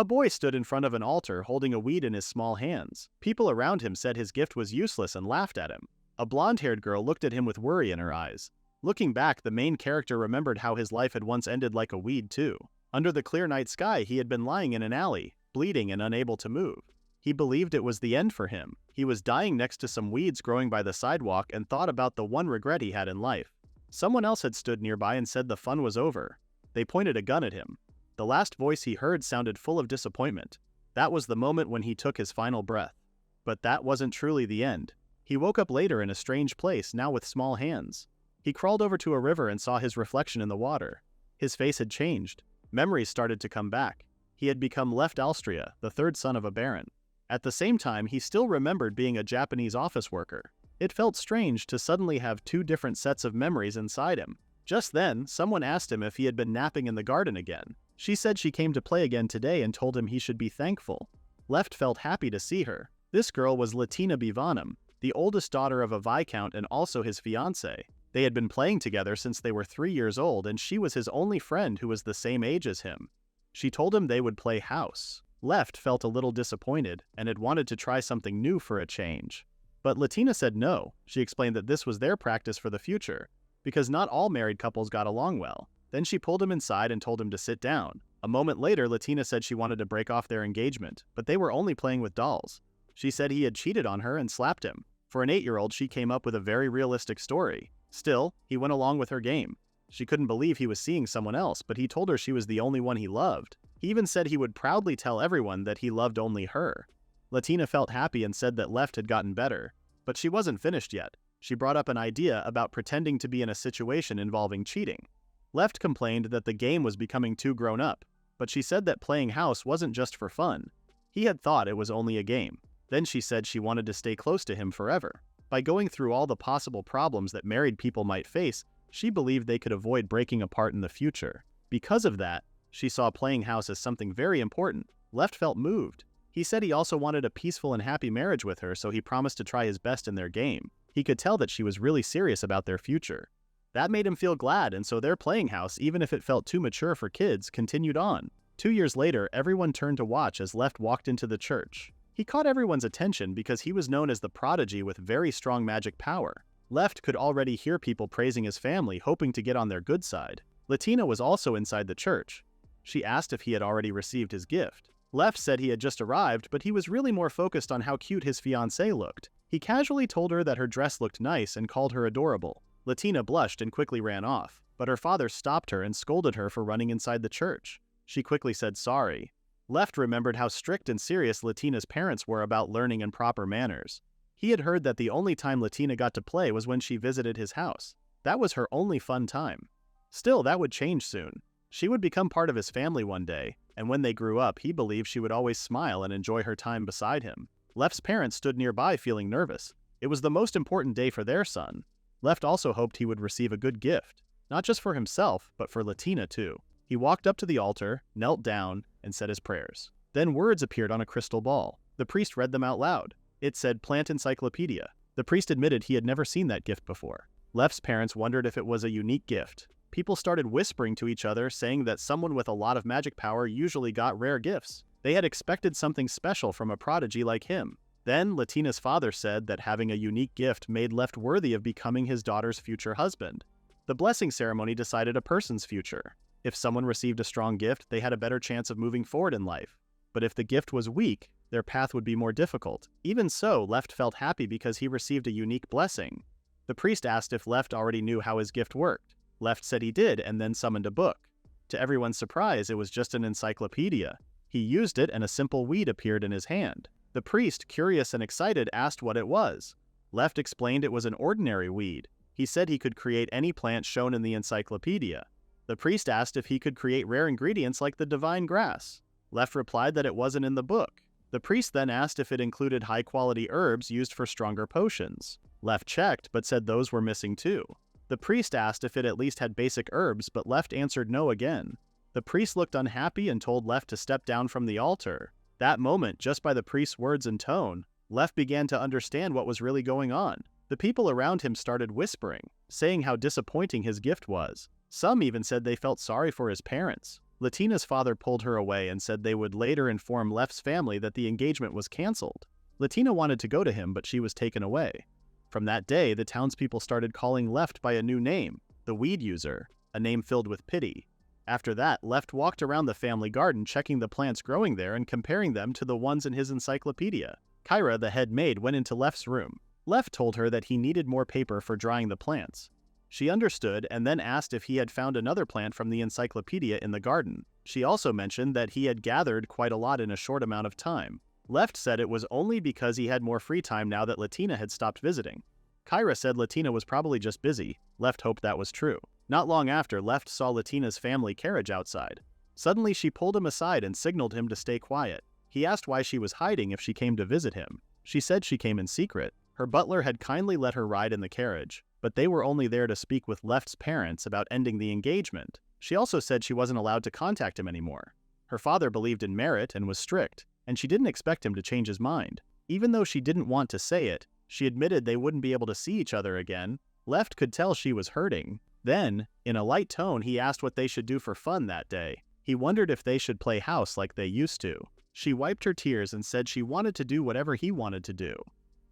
A boy stood in front of an altar holding a weed in his small hands. People around him said his gift was useless and laughed at him. A blonde-haired girl looked at him with worry in her eyes. Looking back, the main character remembered how his life had once ended like a weed too. Under the clear night sky, he had been lying in an alley, bleeding and unable to move. He believed it was the end for him. He was dying next to some weeds growing by the sidewalk and thought about the one regret he had in life. Someone else had stood nearby and said the fun was over. They pointed a gun at him. The last voice he heard sounded full of disappointment. That was the moment when he took his final breath. But that wasn't truly the end. He woke up later in a strange place, now with small hands. He crawled over to a river and saw his reflection in the water. His face had changed. Memories started to come back. He had become Left Austria, the third son of a baron. At the same time, he still remembered being a Japanese office worker. It felt strange to suddenly have two different sets of memories inside him. Just then, someone asked him if he had been napping in the garden again. She said she came to play again today and told him he should be thankful. Left felt happy to see her. This girl was Latina Bivanum, the oldest daughter of a viscount and also his fiancée. They had been playing together since they were 3 years old, and she was his only friend who was the same age as him. She told him they would play house. Left felt a little disappointed and had wanted to try something new for a change. But Latina said no. She explained that this was their practice for the future, because not all married couples got along well. Then she pulled him inside and told him to sit down. A moment later, Latina said she wanted to break off their engagement, but they were only playing with dolls. She said he had cheated on her and slapped him. For an 8-year-old, she came up with a very realistic story. Still, he went along with her game. She couldn't believe he was seeing someone else, but he told her she was the only one he loved. He even said he would proudly tell everyone that he loved only her. Latina felt happy and said that Left had gotten better. But she wasn't finished yet. She brought up an idea about pretending to be in a situation involving cheating. Left complained that the game was becoming too grown up, but she said that playing house wasn't just for fun. He had thought it was only a game. Then she said she wanted to stay close to him forever. By going through all the possible problems that married people might face, she believed they could avoid breaking apart in the future. Because of that, she saw playing house as something very important. Left felt moved. He said he also wanted a peaceful and happy marriage with her, so he promised to try his best in their game. He could tell that she was really serious about their future. That made him feel glad, and so their playing house, even if it felt too mature for kids, continued on. 2 years later, everyone turned to watch as Left walked into the church. He caught everyone's attention because he was known as the prodigy with very strong magic power. Left could already hear people praising his family, hoping to get on their good side. Latina was also inside the church. She asked if he had already received his gift. Left said he had just arrived, but he was really more focused on how cute his fiancée looked. He casually told her that her dress looked nice and called her adorable. Latina blushed and quickly ran off, but her father stopped her and scolded her for running inside the church. She quickly said sorry. Left remembered how strict and serious Latina's parents were about learning and proper manners. He had heard that the only time Latina got to play was when she visited his house. That was her only fun time. Still, that would change soon. She would become part of his family one day, and when they grew up, he believed she would always smile and enjoy her time beside him. Left's parents stood nearby feeling nervous. It was the most important day for their son. Left also hoped he would receive a good gift, not just for himself, but for Latina too. He walked up to the altar, knelt down, and said his prayers. Then words appeared on a crystal ball. The priest read them out loud. It said, "Plant Encyclopedia." The priest admitted he had never seen that gift before. Left's parents wondered if it was a unique gift. People started whispering to each other, saying that someone with a lot of magic power usually got rare gifts. They had expected something special from a prodigy like him. Then, Latina's father said that having a unique gift made Left worthy of becoming his daughter's future husband. The blessing ceremony decided a person's future. If someone received a strong gift, they had a better chance of moving forward in life. But if the gift was weak, their path would be more difficult. Even so, Left felt happy because he received a unique blessing. The priest asked if Left already knew how his gift worked. Left said he did and then summoned a book. To everyone's surprise, it was just an encyclopedia. He used it and a simple weed appeared in his hand. The priest, curious and excited, asked what it was. Left explained it was an ordinary weed. He said he could create any plant shown in the encyclopedia. The priest asked if he could create rare ingredients like the divine grass. Left replied that it wasn't in the book. The priest then asked if it included high-quality herbs used for stronger potions. Left checked, but said those were missing too. The priest asked if it at least had basic herbs, but Left answered no again. The priest looked unhappy and told Left to step down from the altar. That moment, just by the priest's words and tone, Left began to understand what was really going on. The people around him started whispering, saying how disappointing his gift was. Some even said they felt sorry for his parents. Latina's father pulled her away and said they would later inform Left's family that the engagement was cancelled. Latina wanted to go to him, but she was taken away. From that day, the townspeople started calling Left by a new name, the Weed User, a name filled with pity. After that, Left walked around the family garden checking the plants growing there and comparing them to the ones in his encyclopedia. Kyra, the head maid, went into Left's room. Left told her that he needed more paper for drying the plants. She understood and then asked if he had found another plant from the encyclopedia in the garden. She also mentioned that he had gathered quite a lot in a short amount of time. Left said it was only because he had more free time now that Latina had stopped visiting. Kyra said Latina was probably just busy. Left hoped that was true. Not long after, Left saw Latina's family carriage outside. Suddenly she pulled him aside and signaled him to stay quiet. He asked why she was hiding if she came to visit him. She said she came in secret. Her butler had kindly let her ride in the carriage, but they were only there to speak with Left's parents about ending the engagement. She also said she wasn't allowed to contact him anymore. Her father believed in merit and was strict, and she didn't expect him to change his mind. Even though she didn't want to say it, she admitted they wouldn't be able to see each other again. Left could tell she was hurting. Then, in a light tone, he asked what they should do for fun that day. He wondered if they should play house like they used to. She wiped her tears and said she wanted to do whatever he wanted to do.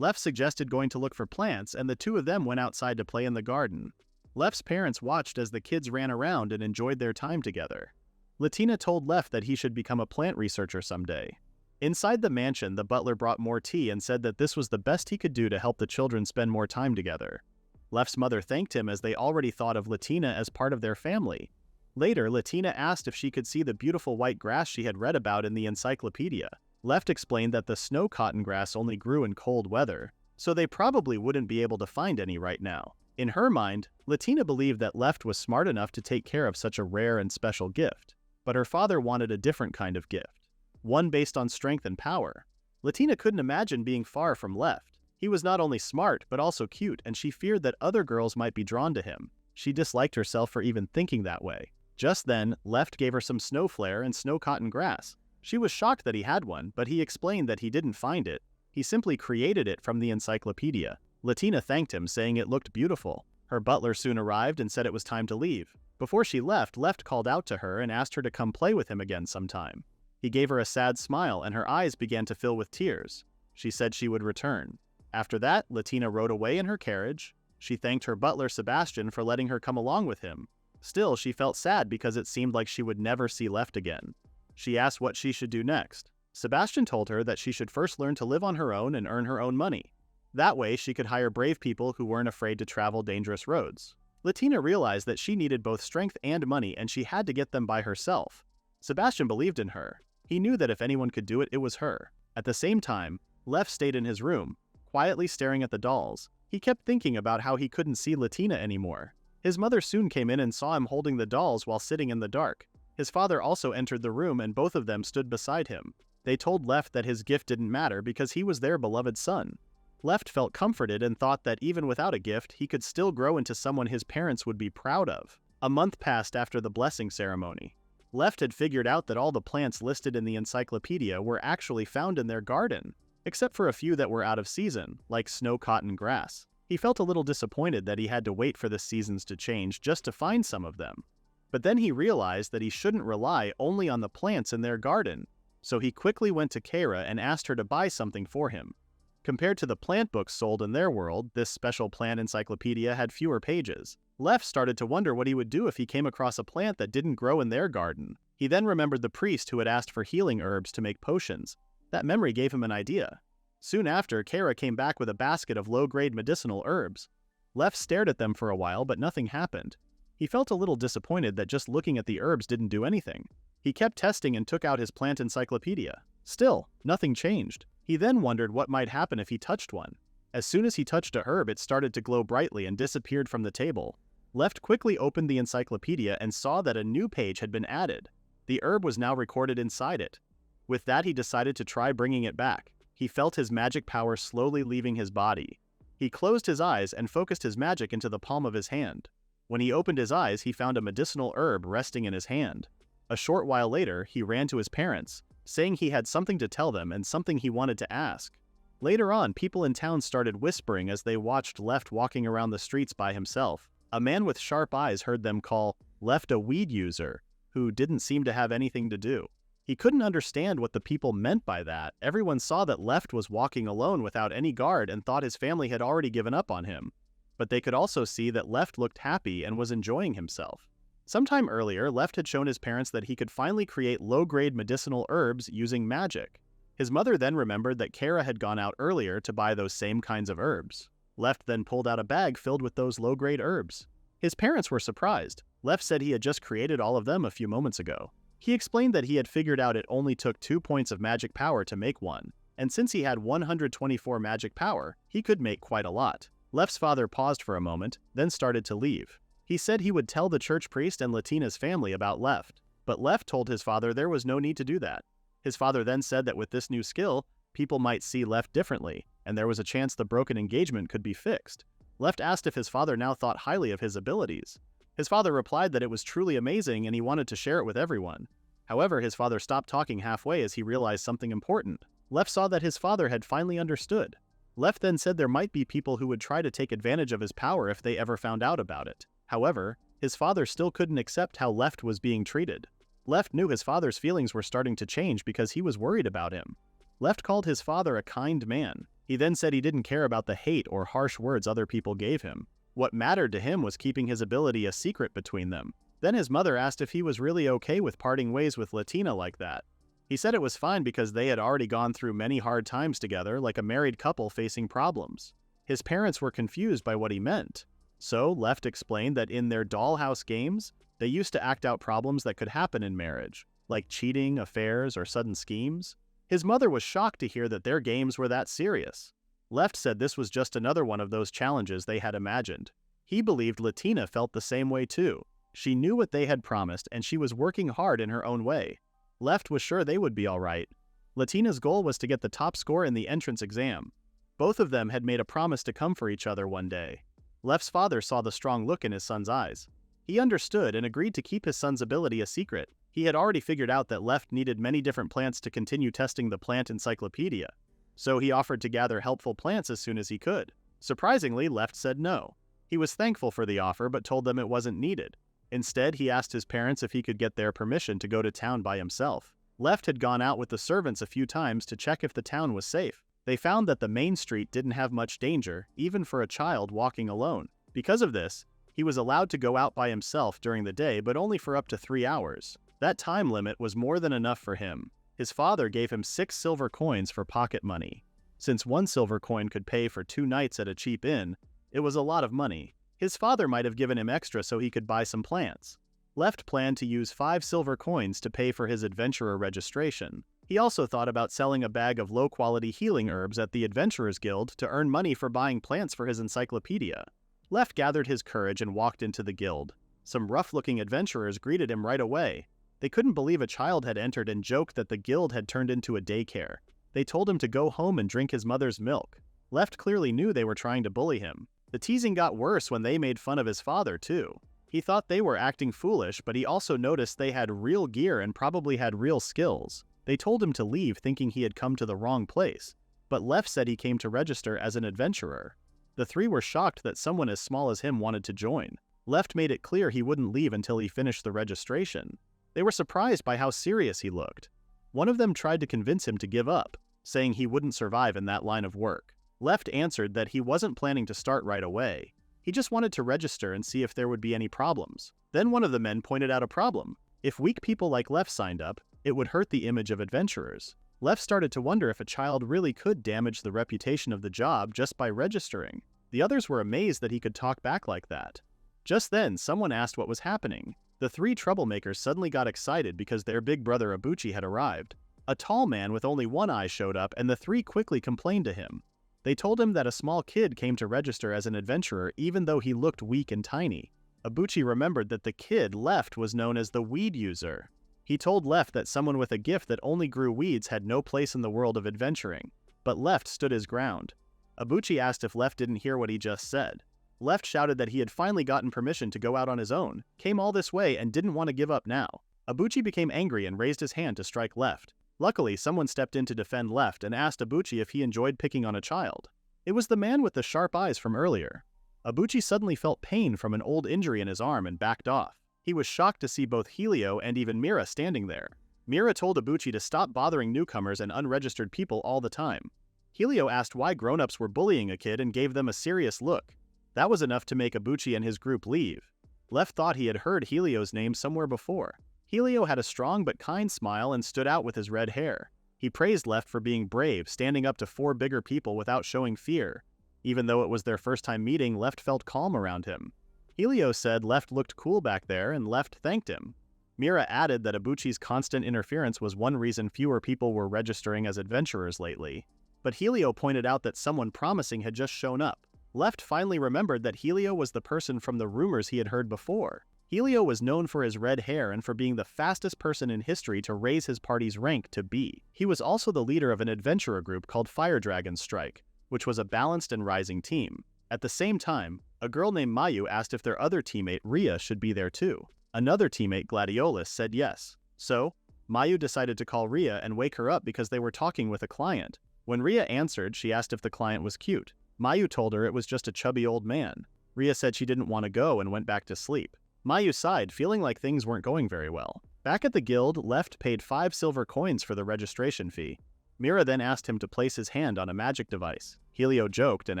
Left suggested going to look for plants, and the two of them went outside to play in the garden. Left's parents watched as the kids ran around and enjoyed their time together. Latina told Left that he should become a plant researcher someday. Inside the mansion, the butler brought more tea and said that this was the best he could do to help the children spend more time together. Left's mother thanked him as they already thought of Latina as part of their family. Later, Latina asked if she could see the beautiful white grass she had read about in the encyclopedia. Left explained that the snow cotton grass only grew in cold weather, so they probably wouldn't be able to find any right now. In her mind, Latina believed that Left was smart enough to take care of such a rare and special gift, but her father wanted a different kind of gift, one based on strength and power. Latina couldn't imagine being far from Left. He was not only smart, but also cute, and she feared that other girls might be drawn to him. She disliked herself for even thinking that way. Just then, Left gave her some snow flare and snow cotton grass. She was shocked that he had one, but he explained that he didn't find it. He simply created it from the encyclopedia. Latina thanked him, saying it looked beautiful. Her butler soon arrived and said it was time to leave. Before she left, Left called out to her and asked her to come play with him again sometime. He gave her a sad smile and her eyes began to fill with tears. She said she would return. After that, Latina rode away in her carriage. She thanked her butler Sebastian for letting her come along with him. Still, she felt sad because it seemed like she would never see Left again. She asked what she should do next. Sebastian told her that she should first learn to live on her own and earn her own money. That way, she could hire brave people who weren't afraid to travel dangerous roads. Latina realized that she needed both strength and money, and she had to get them by herself. Sebastian believed in her. He knew that if anyone could do it, it was her. At the same time, Left stayed in his room, quietly staring at the dolls. He kept thinking about how he couldn't see Latina anymore. His mother soon came in and saw him holding the dolls while sitting in the dark. His father also entered the room and both of them stood beside him. They told Left that his gift didn't matter because he was their beloved son. Left felt comforted and thought that even without a gift, he could still grow into someone his parents would be proud of. A month passed after the blessing ceremony. Left had figured out that all the plants listed in the encyclopedia were actually found in their garden, except for a few that were out of season, like snow cotton grass. He felt a little disappointed that he had to wait for the seasons to change just to find some of them. But then he realized that he shouldn't rely only on the plants in their garden, so he quickly went to Kara and asked her to buy something for him. Compared to the plant books sold in their world, this special plant encyclopedia had fewer pages. Left started to wonder what he would do if he came across a plant that didn't grow in their garden. He then remembered the priest who had asked for healing herbs to make potions. That memory gave him an idea. Soon after, Kara came back with a basket of low-grade medicinal herbs. Left stared at them for a while, but nothing happened. He felt a little disappointed that just looking at the herbs didn't do anything. He kept testing and took out his plant encyclopedia. Still, nothing changed. He then wondered what might happen if he touched one. As soon as he touched a herb, it started to glow brightly and disappeared from the table. Left quickly opened the encyclopedia and saw that a new page had been added. The herb was now recorded inside it. With that, he decided to try bringing it back. He felt his magic power slowly leaving his body. He closed his eyes and focused his magic into the palm of his hand. When he opened his eyes, he found a medicinal herb resting in his hand. A short while later, he ran to his parents, saying he had something to tell them and something he wanted to ask. Later on, people in town started whispering as they watched Left walking around the streets by himself. A man with sharp eyes heard them call Left a weed user. who didn't seem to have anything to do. He couldn't understand what the people meant by that. Everyone saw that Left was walking alone without any guard and thought his family had already given up on him. But they could also see that Left looked happy and was enjoying himself. Sometime earlier, Left had shown his parents that he could finally create low-grade medicinal herbs using magic. His mother then remembered that Kara had gone out earlier to buy those same kinds of herbs. Left then pulled out a bag filled with those low-grade herbs. His parents were surprised. Left said he had just created all of them a few moments ago. He explained that he had figured out it only took 2 points of magic power to make one, and since he had 124 magic power, he could make quite a lot. Left's father paused for a moment, then started to leave. He said he would tell the church priest and Latina's family about Left, but Left told his father there was no need to do that. His father then said that with this new skill, people might see Left differently, and there was a chance the broken engagement could be fixed. Left asked if his father now thought highly of his abilities. His father replied that it was truly amazing and he wanted to share it with everyone. However, his father stopped talking halfway as he realized something important. Left saw that his father had finally understood. Left then said there might be people who would try to take advantage of his power if they ever found out about it. However, his father still couldn't accept how Left was being treated. Left knew his father's feelings were starting to change because he was worried about him. Left called his father a kind man. He then said he didn't care about the hate or harsh words other people gave him. What mattered to him was keeping his ability a secret between them. Then his mother asked if he was really okay with parting ways with Latina like that. He said it was fine because they had already gone through many hard times together, like a married couple facing problems. His parents were confused by what he meant. So Left explained that in their dollhouse games, they used to act out problems that could happen in marriage, like cheating, affairs, or sudden schemes. His mother was shocked to hear that their games were that serious. Left said this was just another one of those challenges they had imagined. He believed Latina felt the same way too. She knew what they had promised and she was working hard in her own way. Left was sure they would be alright. Latina's goal was to get the top score in the entrance exam. Both of them had made a promise to come for each other one day. Left's father saw the strong look in his son's eyes. He understood and agreed to keep his son's ability a secret. He had already figured out that Left needed many different plants to continue testing the plant encyclopedia. So he offered to gather helpful plants as soon as he could. Surprisingly, Left said no. He was thankful for the offer but told them it wasn't needed. Instead, he asked his parents if he could get their permission to go to town by himself. Left had gone out with the servants a few times to check if the town was safe. They found that the main street didn't have much danger, even for a child walking alone. Because of this, he was allowed to go out by himself during the day but only for up to 3 hours. That time limit was more than enough for him. His father gave him 6 silver coins for pocket money. Since 1 silver coin could pay for 2 nights at a cheap inn, it was a lot of money. His father might have given him extra so he could buy some plants. Left planned to use 5 silver coins to pay for his adventurer registration. He also thought about selling a bag of low-quality healing herbs at the Adventurers Guild to earn money for buying plants for his encyclopedia. Left gathered his courage and walked into the guild. Some rough-looking adventurers greeted him right away. They couldn't believe a child had entered and joked that the guild had turned into a daycare. They told him to go home and drink his mother's milk. Left clearly knew they were trying to bully him. The teasing got worse when they made fun of his father, too. He thought they were acting foolish, but he also noticed they had real gear and probably had real skills. They told him to leave thinking he had come to the wrong place, but Left said he came to register as an adventurer. The 3 were shocked that someone as small as him wanted to join. Left made it clear he wouldn't leave until he finished the registration. They were surprised by how serious he looked. One of them tried to convince him to give up, saying he wouldn't survive in that line of work. Left answered that he wasn't planning to start right away. He just wanted to register and see if there would be any problems. Then one of the men pointed out a problem. If weak people like Left signed up, it would hurt the image of adventurers. Left started to wonder if a child really could damage the reputation of the job just by registering. The others were amazed that he could talk back like that. Just then, someone asked what was happening. The 3 troublemakers suddenly got excited because their big brother Abuchi had arrived. A tall man with only one eye showed up and the 3 quickly complained to him. They told him that a small kid came to register as an adventurer even though he looked weak and tiny. Abuchi remembered that the kid Left was known as the weed user. He told Left that someone with a gift that only grew weeds had no place in the world of adventuring, but Left stood his ground. Abuchi asked if Left didn't hear what he just said. Left shouted that he had finally gotten permission to go out on his own, came all this way and didn't want to give up now. Abuchi became angry and raised his hand to strike Left. Luckily, someone stepped in to defend Left and asked Abuchi if he enjoyed picking on a child. It was the man with the sharp eyes from earlier. Abuchi suddenly felt pain from an old injury in his arm and backed off. He was shocked to see both Helio and even Mira standing there. Mira told Ibuchi to stop bothering newcomers and unregistered people all the time. Helio asked why grown-ups were bullying a kid and gave them a serious look. That was enough to make Ibuchi and his group leave. Left thought he had heard Helio's name somewhere before. Helio had a strong but kind smile and stood out with his red hair. He praised Left for being brave, standing up to 4 bigger people without showing fear. Even though it was their first time meeting, Left felt calm around him. Helio said Left looked cool back there and Left thanked him. Mira added that Ibuchi's constant interference was one reason fewer people were registering as adventurers lately. But Helio pointed out that someone promising had just shown up. Left finally remembered that Helio was the person from the rumors he had heard before. Helio was known for his red hair and for being the fastest person in history to raise his party's rank to B. He was also the leader of an adventurer group called Fire Dragon Strike, which was a balanced and rising team. At the same time, a girl named Mayu asked if their other teammate Ria should be there too. Another teammate, Gladiolus, said yes. So, Mayu decided to call Ria and wake her up because they were talking with a client. When Ria answered, she asked if the client was cute. Mayu told her it was just a chubby old man. Ria said she didn't want to go and went back to sleep. Mayu sighed, feeling like things weren't going very well. Back at the guild, Left paid 5 silver coins for the registration fee. Mira then asked him to place his hand on a magic device. Helio joked and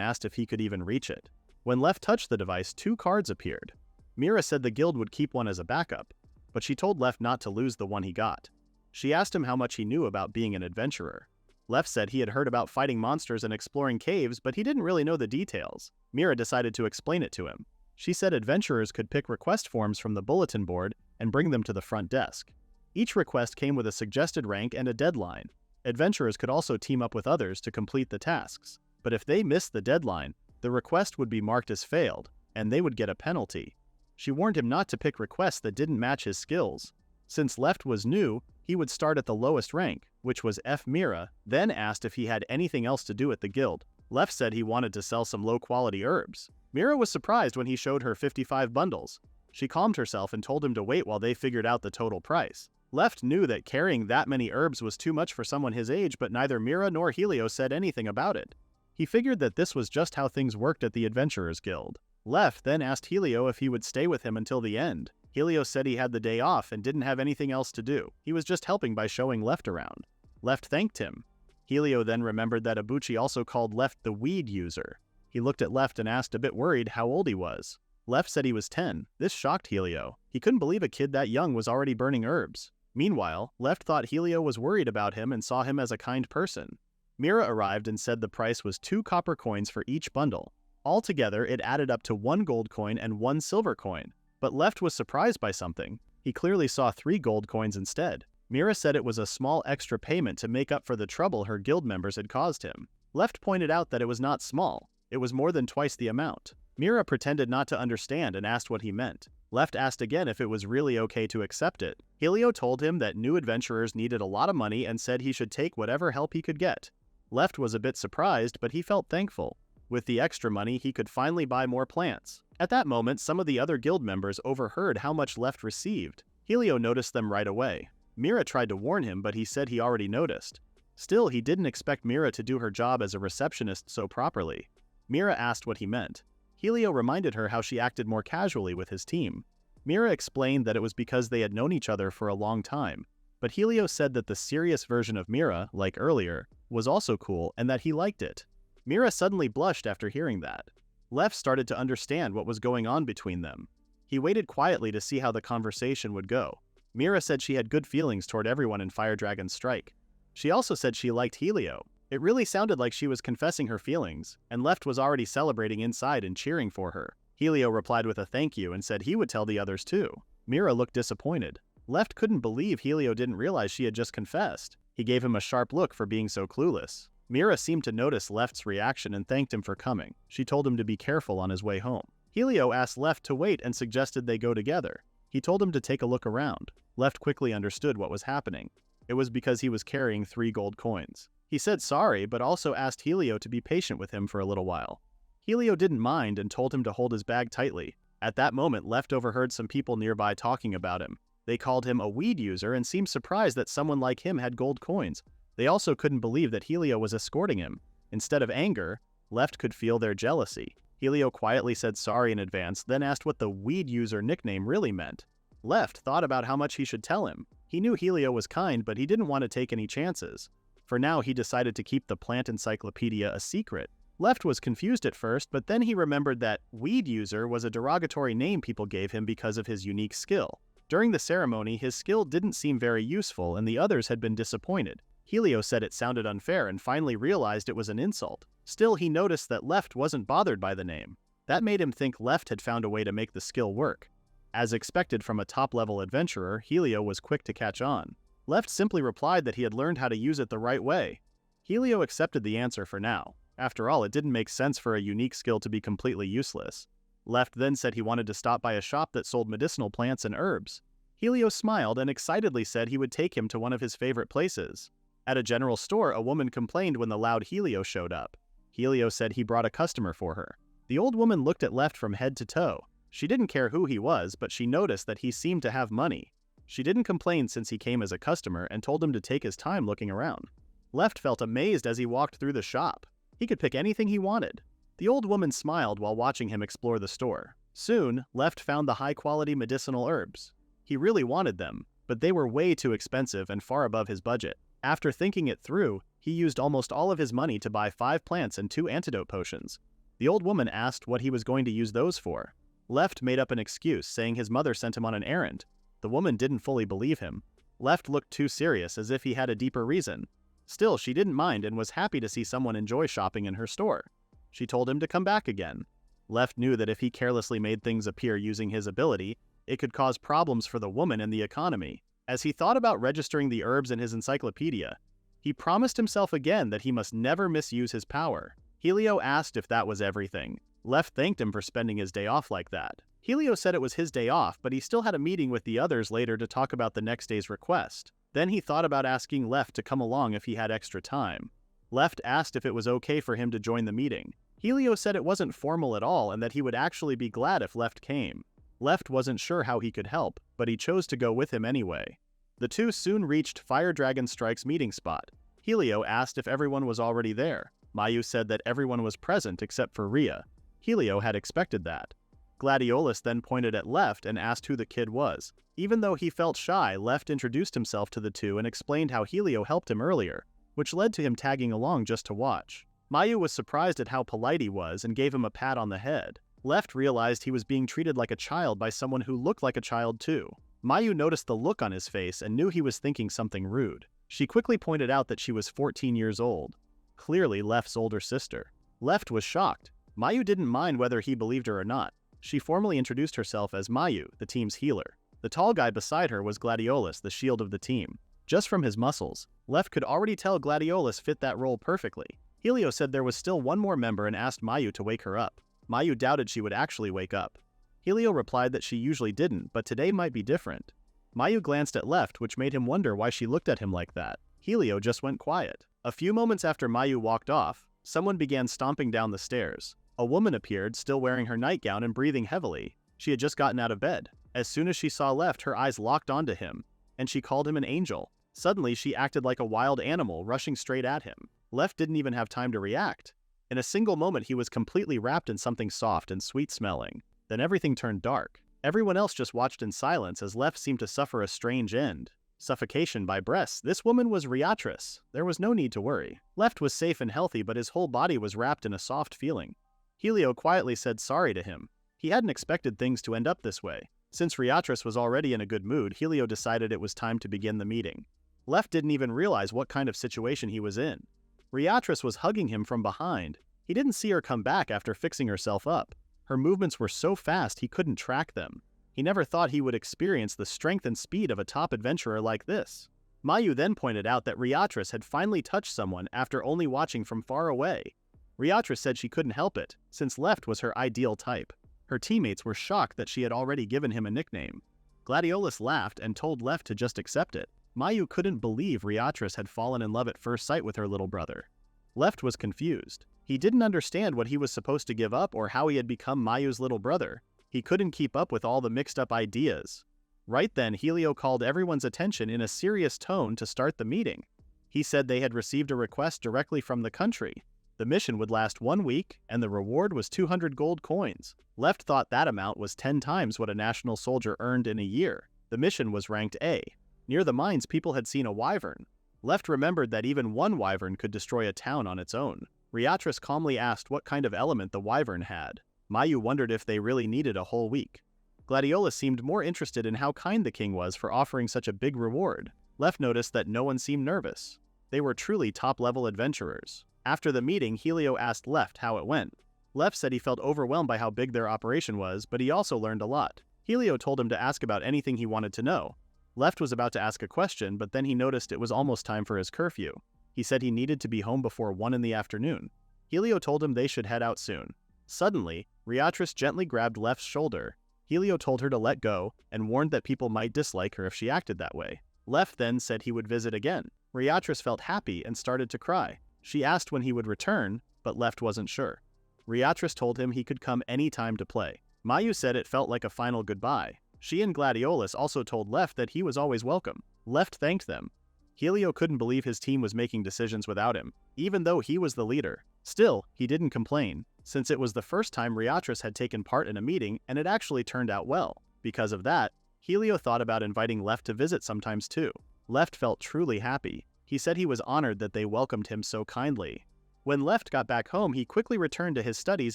asked if he could even reach it. When Left touched the device, 2 cards appeared. Mira said the guild would keep one as a backup, but she told Left not to lose the one he got. She asked him how much he knew about being an adventurer. Left said he had heard about fighting monsters and exploring caves, but he didn't really know the details. Mira decided to explain it to him. She said adventurers could pick request forms from the bulletin board and bring them to the front desk. Each request came with a suggested rank and a deadline. Adventurers could also team up with others to complete the tasks, but if they missed the deadline, the request would be marked as failed, and they would get a penalty. She warned him not to pick requests that didn't match his skills. Since Left was new, he would start at the lowest rank, which was F. Mira, then asked if he had anything else to do at the guild. Left said he wanted to sell some low-quality herbs. Mira was surprised when he showed her 55 bundles. She calmed herself and told him to wait while they figured out the total price. Left knew that carrying that many herbs was too much for someone his age, but neither Mira nor Helio said anything about it. He figured that this was just how things worked at the Adventurers Guild. Left then asked Helio if he would stay with him until the end. Helio said he had the day off and didn't have anything else to do. He was just helping by showing Left around. Left thanked him. Helio then remembered that Ibuchi also called Left the weed user. He looked at Left and asked, a bit worried, how old he was. Left said he was 10. This shocked Helio. He couldn't believe a kid that young was already burning herbs. Meanwhile, Left thought Helio was worried about him and saw him as a kind person. Mira arrived and said the price was 2 copper coins for each bundle. Altogether, it added up to 1 gold coin and 1 silver coin. But Left was surprised by something. He clearly saw 3 gold coins instead. Mira said it was a small extra payment to make up for the trouble her guild members had caused him. Left pointed out that it was not small. It was more than twice the amount. Mira pretended not to understand and asked what he meant. Left asked again if it was really okay to accept it. Helio told him that new adventurers needed a lot of money and said he should take whatever help he could get. Left was a bit surprised, but he felt thankful. With the extra money, he could finally buy more plants. At that moment, some of the other guild members overheard how much Left received. Helio noticed them right away. Mira tried to warn him, but he said he already noticed. Still, he didn't expect Mira to do her job as a receptionist so properly. Mira asked what he meant. Helio reminded her how she acted more casually with his team. Mira explained that it was because they had known each other for a long time, but Helio said that the serious version of Mira, like earlier, was also cool and that he liked it. Mira suddenly blushed after hearing that. Left started to understand what was going on between them. He waited quietly to see how the conversation would go. Mira said she had good feelings toward everyone in Fire Dragon Strike. She also said she liked Helio. It really sounded like she was confessing her feelings, and Left was already celebrating inside and cheering for her. Helio replied with a thank you and said he would tell the others too. Mira looked disappointed. Left couldn't believe Helio didn't realize she had just confessed. He gave him a sharp look for being so clueless. Mira seemed to notice Left's reaction and thanked him for coming. She told him to be careful on his way home. Helio asked Left to wait and suggested they go together. He told him to take a look around. Left quickly understood what was happening. It was because he was carrying 3 gold coins. He said sorry, but also asked Helio to be patient with him for a little while. Helio didn't mind and told him to hold his bag tightly. At that moment, Left overheard some people nearby talking about him. They called him a weed user and seemed surprised that someone like him had gold coins. They also couldn't believe that Helio was escorting him. Instead of anger, Left could feel their jealousy. Helio quietly said sorry in advance, then asked what the weed user nickname really meant. Left thought about how much he should tell him. He knew Helio was kind, but he didn't want to take any chances. For now, he decided to keep the plant encyclopedia a secret. Left was confused at first, but then he remembered that weed user was a derogatory name people gave him because of his unique skill. During the ceremony, his skill didn't seem very useful and the others had been disappointed. Helio said it sounded unfair and finally realized it was an insult. Still, he noticed that Left wasn't bothered by the name. That made him think Left had found a way to make the skill work. As expected from a top-level adventurer, Helio was quick to catch on. Left simply replied that he had learned how to use it the right way. Helio accepted the answer for now. After all, it didn't make sense for a unique skill to be completely useless. Left then said he wanted to stop by a shop that sold medicinal plants and herbs. Helio smiled and excitedly said he would take him to one of his favorite places. At a general store, a woman complained when the loud Helio showed up. Helio said he brought a customer for her. The old woman looked at Left from head to toe. She didn't care who he was, but she noticed that he seemed to have money. She didn't complain since he came as a customer and told him to take his time looking around. Left felt amazed as he walked through the shop. He could pick anything he wanted. The old woman smiled while watching him explore the store. Soon, Left found the high-quality medicinal herbs. He really wanted them, but they were way too expensive and far above his budget. After thinking it through, he used almost all of his money to buy 5 plants and 2 antidote potions. The old woman asked what he was going to use those for. Left made up an excuse, saying his mother sent him on an errand. The woman didn't fully believe him. Left looked too serious, as if he had a deeper reason. Still, she didn't mind and was happy to see someone enjoy shopping in her store. She told him to come back again. Left knew that if he carelessly made things appear using his ability, it could cause problems for the woman and the economy. As he thought about registering the herbs in his encyclopedia, he promised himself again that he must never misuse his power. Helio asked if that was everything. Left thanked him for spending his day off like that. Helio said it was his day off, but he still had a meeting with the others later to talk about the next day's request. Then he thought about asking Left to come along if he had extra time. Left asked if it was okay for him to join the meeting. Helio said it wasn't formal at all and that he would actually be glad if Left came. Left wasn't sure how he could help, but he chose to go with him anyway. The two soon reached Fire Dragon Strike's meeting spot. Helio asked if everyone was already there. Mayu said that everyone was present except for Rhea. Helio had expected that. Gladiolus then pointed at Left and asked who the kid was. Even though he felt shy, Left introduced himself to the two and explained how Helio helped him earlier, which led to him tagging along just to watch. Mayu was surprised at how polite he was and gave him a pat on the head. Left realized he was being treated like a child by someone who looked like a child too. Mayu noticed the look on his face and knew he was thinking something rude. She quickly pointed out that she was 14 years old. Clearly Left's older sister. Left was shocked. Mayu didn't mind whether he believed her or not. She formally introduced herself as Mayu, the team's healer. The tall guy beside her was Gladiolus, the shield of the team. Just from his muscles, Left could already tell Gladiolus fit that role perfectly. Helio said there was still one more member and asked Mayu to wake her up. Mayu doubted she would actually wake up. Helio replied that she usually didn't, but today might be different. Mayu glanced at Left, which made him wonder why she looked at him like that. Helio just went quiet. A few moments after Mayu walked off, someone began stomping down the stairs. A woman appeared, still wearing her nightgown and breathing heavily. She had just gotten out of bed. As soon as she saw Left, her eyes locked onto him, and she called him an angel. Suddenly, she acted like a wild animal, rushing straight at him. Left didn't even have time to react. In a single moment, he was completely wrapped in something soft and sweet-smelling. Then everything turned dark. Everyone else just watched in silence as Left seemed to suffer a strange end. Suffocation by breaths. This woman was Reincarnated. There was no need to worry. Left was safe and healthy, but his whole body was wrapped in a soft feeling. Helio quietly said sorry to him. He hadn't expected things to end up this way. Since Reincarnated was already in a good mood, Helio decided it was time to begin the meeting. Left didn't even realize what kind of situation he was in. Reincarnated was hugging him from behind. He didn't see her come back after fixing herself up. Her movements were so fast he couldn't track them. He never thought he would experience the strength and speed of a top adventurer like this. Mayu then pointed out that Reincarnated had finally touched someone after only watching from far away. Reincarnated said she couldn't help it, since Left was her ideal type. Her teammates were shocked that she had already given him a nickname. Gladiolus laughed and told Left to just accept it. Mayu couldn't believe Reincarnated had fallen in love at first sight with her little brother. Left was confused. He didn't understand what he was supposed to give up or how he had become Mayu's little brother. He couldn't keep up with all the mixed-up ideas. Right then, Helio called everyone's attention in a serious tone to start the meeting. He said they had received a request directly from the country. The mission would last 1 week, and the reward was 200 gold coins. Left thought that amount was 10 times what a national soldier earned in a year. The mission was ranked A. Near the mines, people had seen a wyvern. Left remembered that even one wyvern could destroy a town on its own. Beatrice calmly asked what kind of element the wyvern had. Mayu wondered if they really needed a whole week. Gladiola seemed more interested in how kind the king was for offering such a big reward. Left noticed that no one seemed nervous. They were truly top-level adventurers. After the meeting, Helio asked Left how it went. Left said he felt overwhelmed by how big their operation was, but he also learned a lot. Helio told him to ask about anything he wanted to know. Left was about to ask a question, but then he noticed it was almost time for his curfew. He said he needed to be home before 1 in the afternoon. Helio told him they should head out soon. Suddenly, Beatrice gently grabbed Left's shoulder. Helio told her to let go, and warned that people might dislike her if she acted that way. Left then said he would visit again. Beatrice felt happy and started to cry. She asked when he would return, but Left wasn't sure. Beatrice told him he could come any time to play. Mayu said it felt like a final goodbye. She and Gladiolus also told Left that he was always welcome. Left thanked them. Helio couldn't believe his team was making decisions without him, even though he was the leader. Still, he didn't complain, since it was the first time Beatrice had taken part in a meeting and it actually turned out well. Because of that, Helio thought about inviting Left to visit sometimes too. Left felt truly happy. He said he was honored that they welcomed him so kindly. When Left got back home, he quickly returned to his studies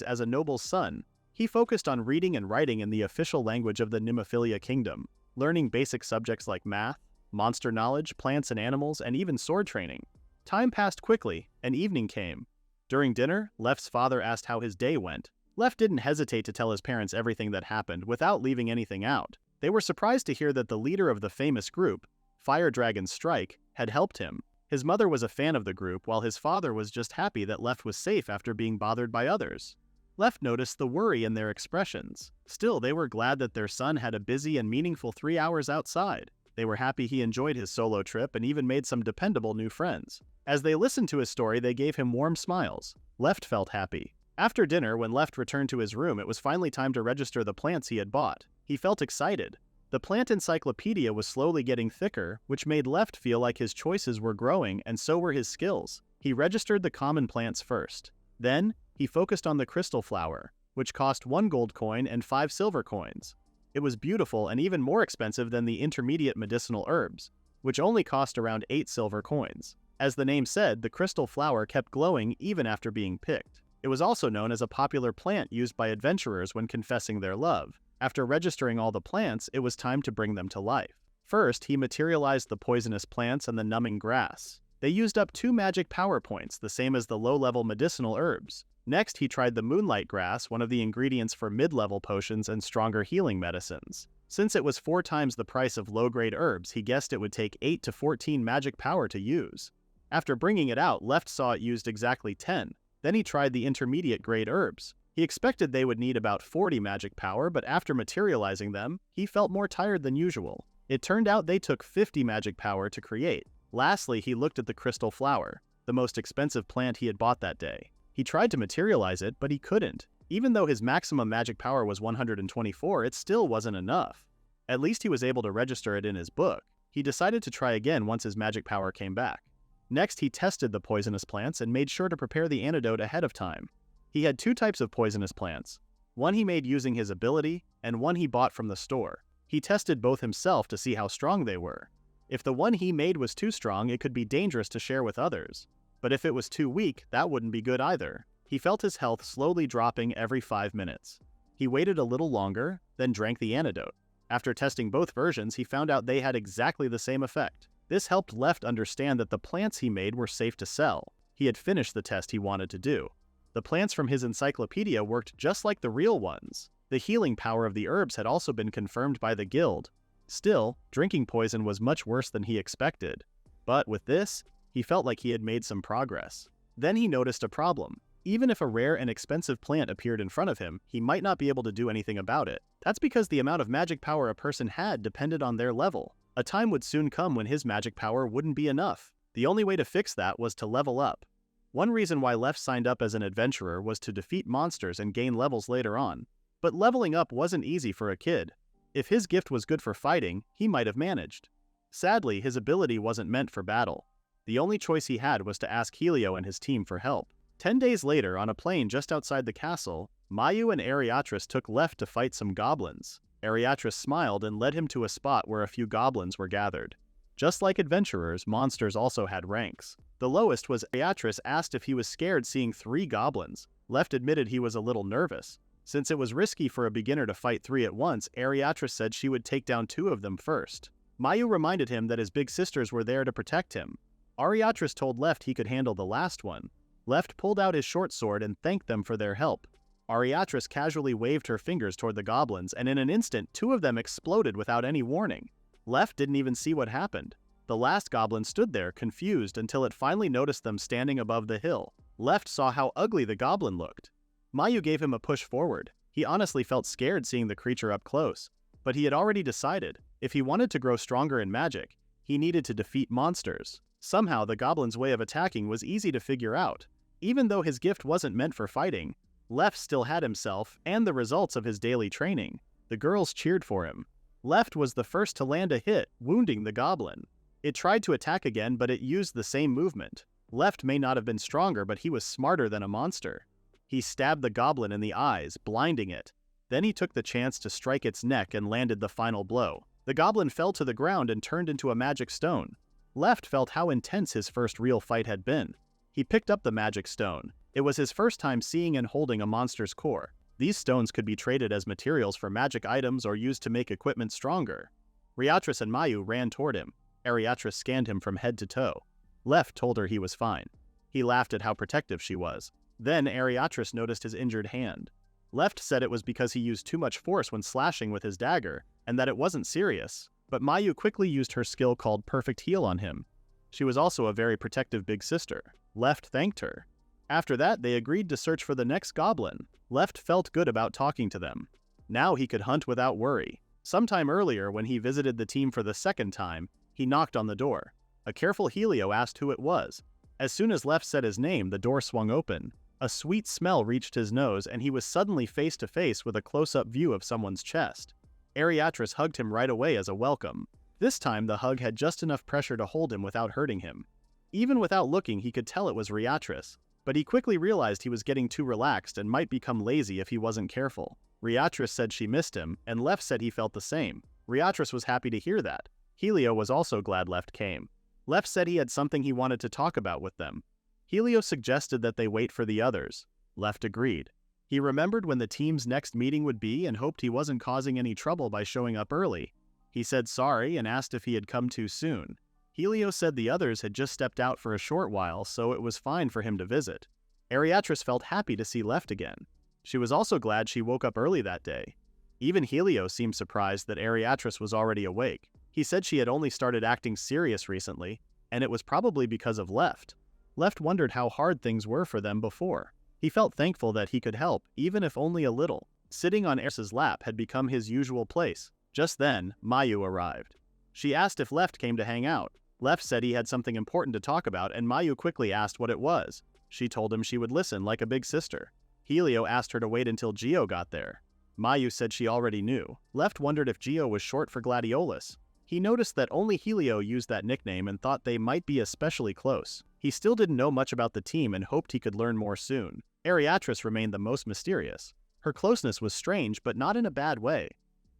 as a noble's son. He focused on reading and writing in the official language of the Nimophilia Kingdom, learning basic subjects like math, monster knowledge, plants and animals, and even sword training. Time passed quickly, and evening came. During dinner, Left's father asked how his day went. Left didn't hesitate to tell his parents everything that happened without leaving anything out. They were surprised to hear that the leader of the famous group, Fire Dragon Strike, had helped him. His mother was a fan of the group, while his father was just happy that Left was safe after being bothered by others. Left noticed the worry in their expressions. Still, they were glad that their son had a busy and meaningful 3 hours outside. They were happy he enjoyed his solo trip and even made some dependable new friends. As they listened to his story, they gave him warm smiles. Left felt happy. After dinner, when Left returned to his room, it was finally time to register the plants he had bought. He felt excited. The plant encyclopedia was slowly getting thicker, which made Left feel like his choices were growing and so were his skills. He registered the common plants first. Then, he focused on the crystal flower, which cost 1 gold coin and 5 silver coins. It was beautiful and even more expensive than the intermediate medicinal herbs, which only cost around 8 silver coins. As the name said, the crystal flower kept glowing even after being picked. It was also known as a popular plant used by adventurers when confessing their love. After registering all the plants, it was time to bring them to life. First, he materialized the poisonous plants and the numbing grass. They used up 2 magic power points, the same as the low-level medicinal herbs. Next, he tried the moonlight grass, one of the ingredients for mid-level potions and stronger healing medicines. Since it was 4 times the price of low-grade herbs, he guessed it would take 8 to 14 magic power to use. After bringing it out, Left saw it used exactly 10. Then he tried the intermediate-grade herbs. He expected they would need about 40 magic power, but after materializing them, he felt more tired than usual. It turned out they took 50 magic power to create. Lastly, he looked at the crystal flower, the most expensive plant he had bought that day. He tried to materialize it, but he couldn't. Even though his maximum magic power was 124, it still wasn't enough. At least he was able to register it in his book. He decided to try again once his magic power came back. Next, he tested the poisonous plants and made sure to prepare the antidote ahead of time. He had 2 types of poisonous plants. One he made using his ability, and one he bought from the store. He tested both himself to see how strong they were. If the one he made was too strong, it could be dangerous to share with others. But if it was too weak, that wouldn't be good either. He felt his health slowly dropping every 5 minutes. He waited a little longer, then drank the antidote. After testing both versions, he found out they had exactly the same effect. This helped Left understand that the plants he made were safe to sell. He had finished the test he wanted to do. The plants from his encyclopedia worked just like the real ones. The healing power of the herbs had also been confirmed by the guild. Still, drinking poison was much worse than he expected. But with this, he felt like he had made some progress. Then he noticed a problem. Even if a rare and expensive plant appeared in front of him, he might not be able to do anything about it. That's because the amount of magic power a person had depended on their level. A time would soon come when his magic power wouldn't be enough. The only way to fix that was to level up. One reason why Left signed up as an adventurer was to defeat monsters and gain levels later on. But leveling up wasn't easy for a kid. If his gift was good for fighting, he might have managed. Sadly, his ability wasn't meant for battle. The only choice he had was to ask Helio and his team for help. 10 days later, on a plain just outside the castle, Mayu and Ariatrus took left to fight some goblins. Ariatrus smiled and led him to a spot where a few goblins were gathered. Just like adventurers, monsters also had ranks. The lowest was Ariatrus asked if he was scared seeing 3 goblins. Left admitted he was a little nervous. Since it was risky for a beginner to fight 3 at once, Ariatrus said she would take down 2 of them first. Mayu reminded him that his big sisters were there to protect him. Ariatrus told Left he could handle the last one. Left pulled out his short sword and thanked them for their help. Ariatrus casually waved her fingers toward the goblins, and in an instant 2 of them exploded without any warning. Left didn't even see what happened. The last goblin stood there, confused, until it finally noticed them standing above the hill. Left saw how ugly the goblin looked. Mayu gave him a push forward. He honestly felt scared seeing the creature up close. But he had already decided, if he wanted to grow stronger in magic, he needed to defeat monsters. Somehow the goblin's way of attacking was easy to figure out. Even though his gift wasn't meant for fighting, Left still had himself and the results of his daily training. The girls cheered for him. Left was the first to land a hit, wounding the goblin. It tried to attack again, but it used the same movement. Left may not have been stronger, but he was smarter than a monster. He stabbed the goblin in the eyes, blinding it. Then he took the chance to strike its neck and landed the final blow. The goblin fell to the ground and turned into a magic stone. Left felt how intense his first real fight had been. He picked up the magic stone. It was his first time seeing and holding a monster's core. These stones could be traded as materials for magic items or used to make equipment stronger. Ariatrus and Mayu ran toward him. Ariatrus scanned him from head to toe. Left told her he was fine. He laughed at how protective she was. Then Ariatrus noticed his injured hand. Left said it was because he used too much force when slashing with his dagger, and that it wasn't serious. But Mayu quickly used her skill called Perfect Heal on him. She was also a very protective big sister. Left thanked her. After that, they agreed to search for the next goblin. Left felt good about talking to them. Now he could hunt without worry. Sometime earlier, when he visited the team for the second time, he knocked on the door. A careful Helio asked who it was. As soon as Left said his name, the door swung open. A sweet smell reached his nose, and he was suddenly face to face with a close-up view of someone's chest. Ariatrus hugged him right away as a welcome. This time, the hug had just enough pressure to hold him without hurting him. Even without looking, he could tell it was Ariatrus. But he quickly realized he was getting too relaxed and might become lazy if he wasn't careful. Ariatrus said she missed him, and Left said he felt the same. Ariatrus was happy to hear that. Helio was also glad Left came. Left said he had something he wanted to talk about with them. Helio suggested that they wait for the others. Left agreed. He remembered when the team's next meeting would be and hoped he wasn't causing any trouble by showing up early. He said sorry and asked if he had come too soon. Helio said the others had just stepped out for a short while, so it was fine for him to visit. Ariatrus felt happy to see Left again. She was also glad she woke up early that day. Even Helio seemed surprised that Ariatrus was already awake. He said she had only started acting serious recently, and it was probably because of Left. Left wondered how hard things were for them before. He felt thankful that he could help, even if only a little. Sitting on Ariatrus's lap had become his usual place. Just then, Mayu arrived. She asked if Left came to hang out. Left said he had something important to talk about, and Mayu quickly asked what it was. She told him she would listen like a big sister. Helio asked her to wait until Gio got there. Mayu said she already knew. Left wondered if Gio was short for Gladiolus. He noticed that only Helio used that nickname and thought they might be especially close. He still didn't know much about the team and hoped he could learn more soon. Ariatrus remained the most mysterious. Her closeness was strange, but not in a bad way.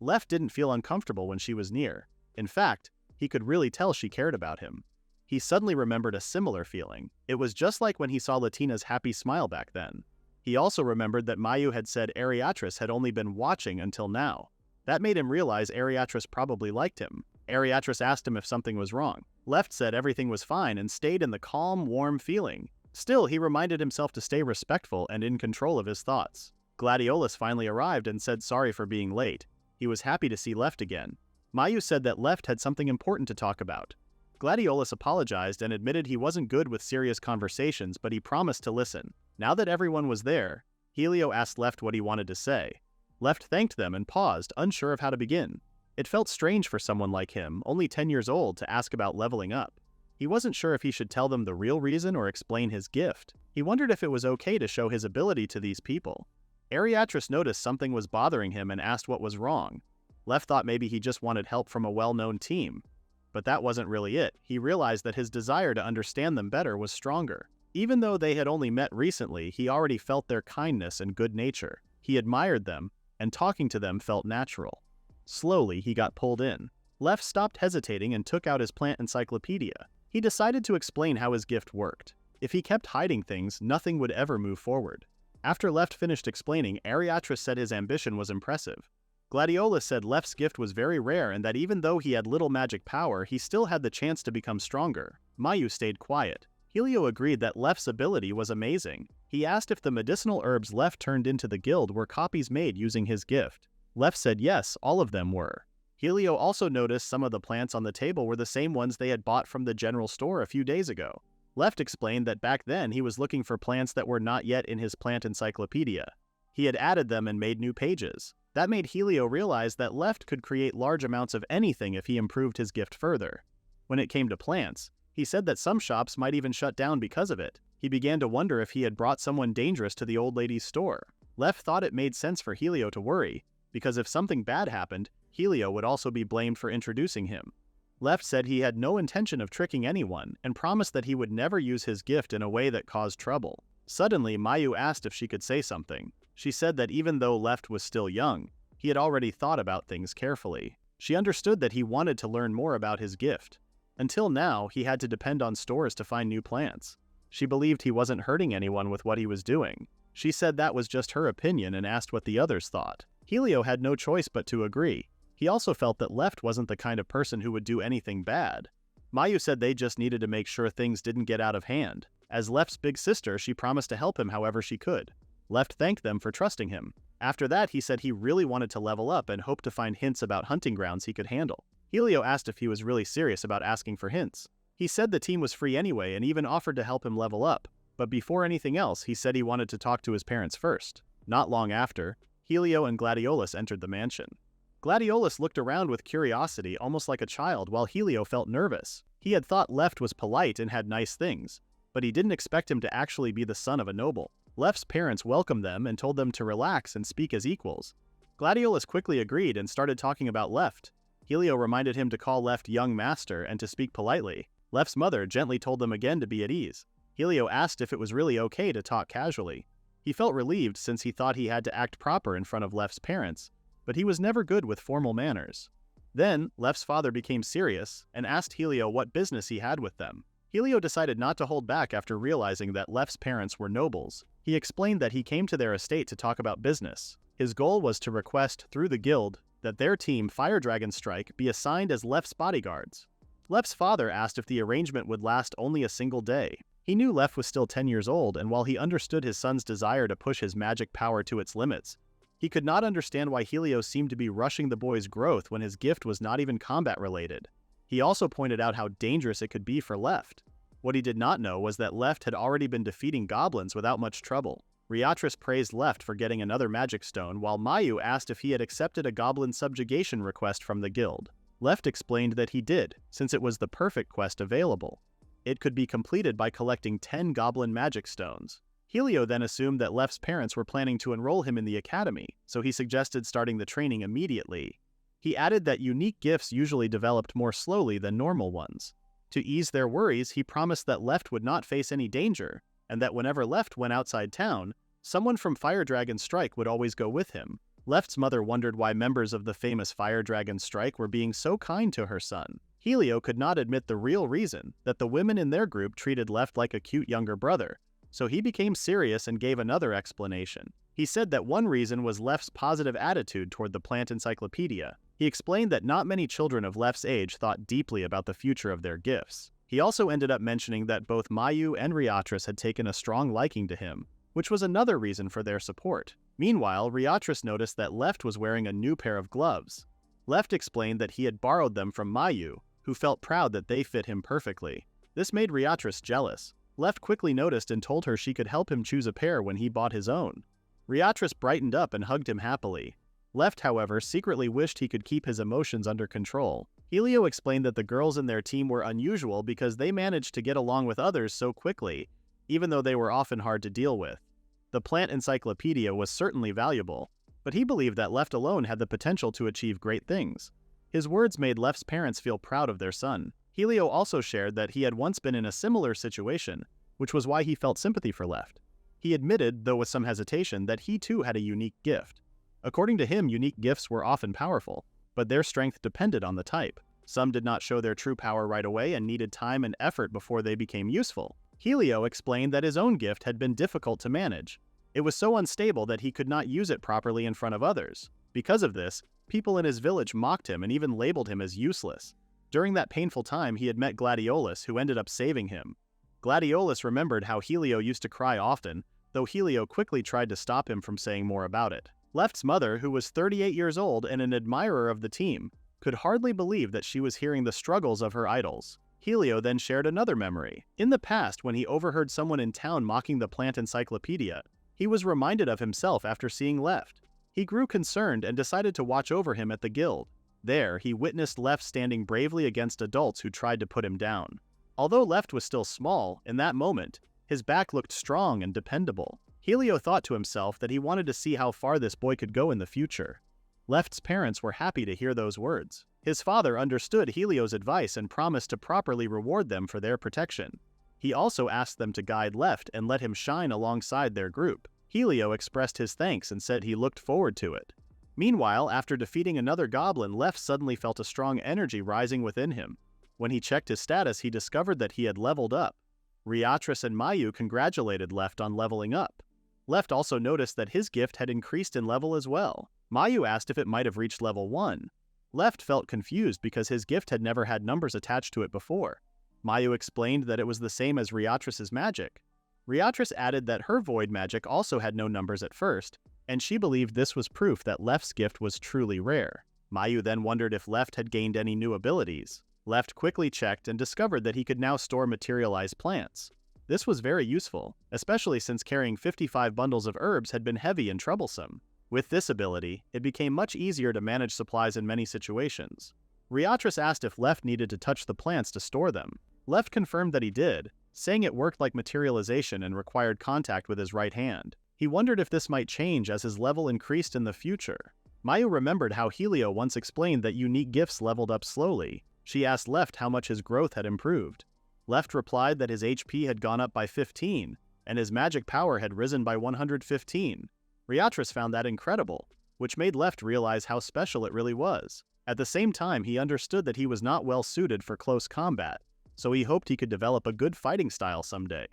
Left didn't feel uncomfortable when she was near. In fact, he could really tell she cared about him. He suddenly remembered a similar feeling. It was just like when he saw Latina's happy smile back then. He also remembered that Mayu had said Ariatrus had only been watching until now. That made him realize Ariatrus probably liked him. Ariatrus asked him if something was wrong. Left said everything was fine and stayed in the calm, warm feeling. Still, he reminded himself to stay respectful and in control of his thoughts. Gladiolus finally arrived and said sorry for being late. He was happy to see Left again. Mayu said that Left had something important to talk about. Gladiolus apologized and admitted he wasn't good with serious conversations, but he promised to listen. Now that everyone was there, Helio asked Left what he wanted to say. Left thanked them and paused, unsure of how to begin. It felt strange for someone like him, only 10 years old, to ask about leveling up. He wasn't sure if he should tell them the real reason or explain his gift. He wondered if it was okay to show his ability to these people. Ariatrus noticed something was bothering him and asked what was wrong. Left thought maybe he just wanted help from a well-known team. But that wasn't really it. He realized that his desire to understand them better was stronger. Even though they had only met recently, he already felt their kindness and good nature. He admired them, and talking to them felt natural. Slowly, he got pulled in. Left stopped hesitating and took out his plant encyclopedia. He decided to explain how his gift worked. If he kept hiding things, nothing would ever move forward. After Left finished explaining, Ariatrus said his ambition was impressive. Gladiolus said Left's gift was very rare and that even though he had little magic power, he still had the chance to become stronger. Mayu stayed quiet. Helio agreed that Left's ability was amazing. He asked if the medicinal herbs Left turned into the guild were copies made using his gift. Left said yes, all of them were. Helio also noticed some of the plants on the table were the same ones they had bought from the general store a few days ago. Left explained that back then he was looking for plants that were not yet in his plant encyclopedia. He had added them and made new pages. That made Helio realize that Left could create large amounts of anything if he improved his gift further. When it came to plants, he said that some shops might even shut down because of it. He began to wonder if he had brought someone dangerous to the old lady's store. Left thought it made sense for Helio to worry, because if something bad happened, Helio would also be blamed for introducing him. Left said he had no intention of tricking anyone and promised that he would never use his gift in a way that caused trouble. Suddenly, Mayu asked if she could say something. She said that even though Left was still young, he had already thought about things carefully. She understood that he wanted to learn more about his gift. Until now, he had to depend on stores to find new plants. She believed he wasn't hurting anyone with what he was doing. She said that was just her opinion and asked what the others thought. Helio had no choice but to agree. He also felt that Left wasn't the kind of person who would do anything bad. Mayu said they just needed to make sure things didn't get out of hand. As Left's big sister, she promised to help him however she could. Left thanked them for trusting him. After that, he said he really wanted to level up and hoped to find hints about hunting grounds he could handle. Helio asked if he was really serious about asking for hints. He said the team was free anyway and even offered to help him level up, but before anything else, he said he wanted to talk to his parents first. Not long after, Helio and Gladiolus entered the mansion. Gladiolus looked around with curiosity, almost like a child, while Helio felt nervous. He had thought Left was polite and had nice things, but he didn't expect him to actually be the son of a noble. Left's parents welcomed them and told them to relax and speak as equals. Gladiolus quickly agreed and started talking about Left. Helio reminded him to call Left young master and to speak politely. Left's mother gently told them again to be at ease. Helio asked if it was really okay to talk casually. He felt relieved since he thought he had to act proper in front of Left's parents, but he was never good with formal manners. Then, Left's father became serious and asked Helio what business he had with them. Helio decided not to hold back after realizing that Left's parents were nobles. He explained that he came to their estate to talk about business. His goal was to request, through the guild, that their team, Fire Dragon Strike, be assigned as Left's bodyguards. Left's father asked if the arrangement would last only a single day. He knew Left was still 10 years old, and while he understood his son's desire to push his magic power to its limits, he could not understand why Helio seemed to be rushing the boy's growth when his gift was not even combat-related. He also pointed out how dangerous it could be for Left. What he did not know was that Left had already been defeating goblins without much trouble. Riatris praised Left for getting another magic stone, while Mayu asked if he had accepted a goblin subjugation request from the guild. Left explained that he did, since it was the perfect quest available. It could be completed by collecting 10 goblin magic stones. Helio then assumed that Left's parents were planning to enroll him in the academy, so he suggested starting the training immediately. He added that unique gifts usually developed more slowly than normal ones. To ease their worries, he promised that Left would not face any danger, and that whenever Left went outside town, someone from Fire Dragon Strike would always go with him. Left's mother wondered why members of the famous Fire Dragon Strike were being so kind to her son. Helio could not admit the real reason, that the women in their group treated Left like a cute younger brother, so he became serious and gave another explanation. He said that one reason was Left's positive attitude toward the plant encyclopedia. He explained that not many children of Left's age thought deeply about the future of their gifts. He also ended up mentioning that both Mayu and Riatris had taken a strong liking to him, which was another reason for their support. Meanwhile, Riatris noticed that Left was wearing a new pair of gloves. Left explained that he had borrowed them from Mayu, who felt proud that they fit him perfectly. This made Riatris jealous. Left quickly noticed and told her she could help him choose a pair when he bought his own. Riatris brightened up and hugged him happily. Left, however, secretly wished he could keep his emotions under control. Helio explained that the girls in their team were unusual because they managed to get along with others so quickly, even though they were often hard to deal with. The plant encyclopedia was certainly valuable, but he believed that Left alone had the potential to achieve great things. His words made Left's parents feel proud of their son. Helio also shared that he had once been in a similar situation, which was why he felt sympathy for Left. He admitted, though with some hesitation, that he too had a unique gift. According to him, unique gifts were often powerful, but their strength depended on the type. Some did not show their true power right away and needed time and effort before they became useful. Helio explained that his own gift had been difficult to manage. It was so unstable that he could not use it properly in front of others. Because of this, people in his village mocked him and even labeled him as useless. During that painful time, he had met Gladiolus, who ended up saving him. Gladiolus remembered how Helio used to cry often, though Helio quickly tried to stop him from saying more about it. Left's mother, who was 38 years old and an admirer of the team, could hardly believe that she was hearing the struggles of her idols. Helio then shared another memory. In the past, when he overheard someone in town mocking the plant Encyclopedia, he was reminded of himself after seeing Left. He grew concerned and decided to watch over him at the guild. There, he witnessed Left standing bravely against adults who tried to put him down. Although Left was still small, in that moment, his back looked strong and dependable. Helio thought to himself that he wanted to see how far this boy could go in the future. Left's parents were happy to hear those words. His father understood Helio's advice and promised to properly reward them for their protection. He also asked them to guide Left and let him shine alongside their group. Helio expressed his thanks and said he looked forward to it. Meanwhile, after defeating another goblin, Left suddenly felt a strong energy rising within him. When he checked his status, he discovered that he had leveled up. Riatris and Mayu congratulated Left on leveling up. Left also noticed that his gift had increased in level as well. Mayu asked if it might have reached level 1. Left felt confused because his gift had never had numbers attached to it before. Mayu explained that it was the same as Riatris's magic. Riatris added that her void magic also had no numbers at first, and she believed this was proof that Left's gift was truly rare. Mayu then wondered if Left had gained any new abilities. Left quickly checked and discovered that he could now store materialized plants. This was very useful, especially since carrying 55 bundles of herbs had been heavy and troublesome. With this ability, it became much easier to manage supplies in many situations. Riatris asked if Left needed to touch the plants to store them. Left confirmed that he did, saying it worked like materialization and required contact with his right hand. He wondered if this might change as his level increased in the future. Mayu remembered how Helio once explained that unique gifts leveled up slowly. She asked Left how much his growth had improved. Left replied that his HP had gone up by 15, and his magic power had risen by 115. Riatris found that incredible, which made Left realize how special it really was. At the same time, he understood that he was not well suited for close combat, so he hoped he could develop a good fighting style someday.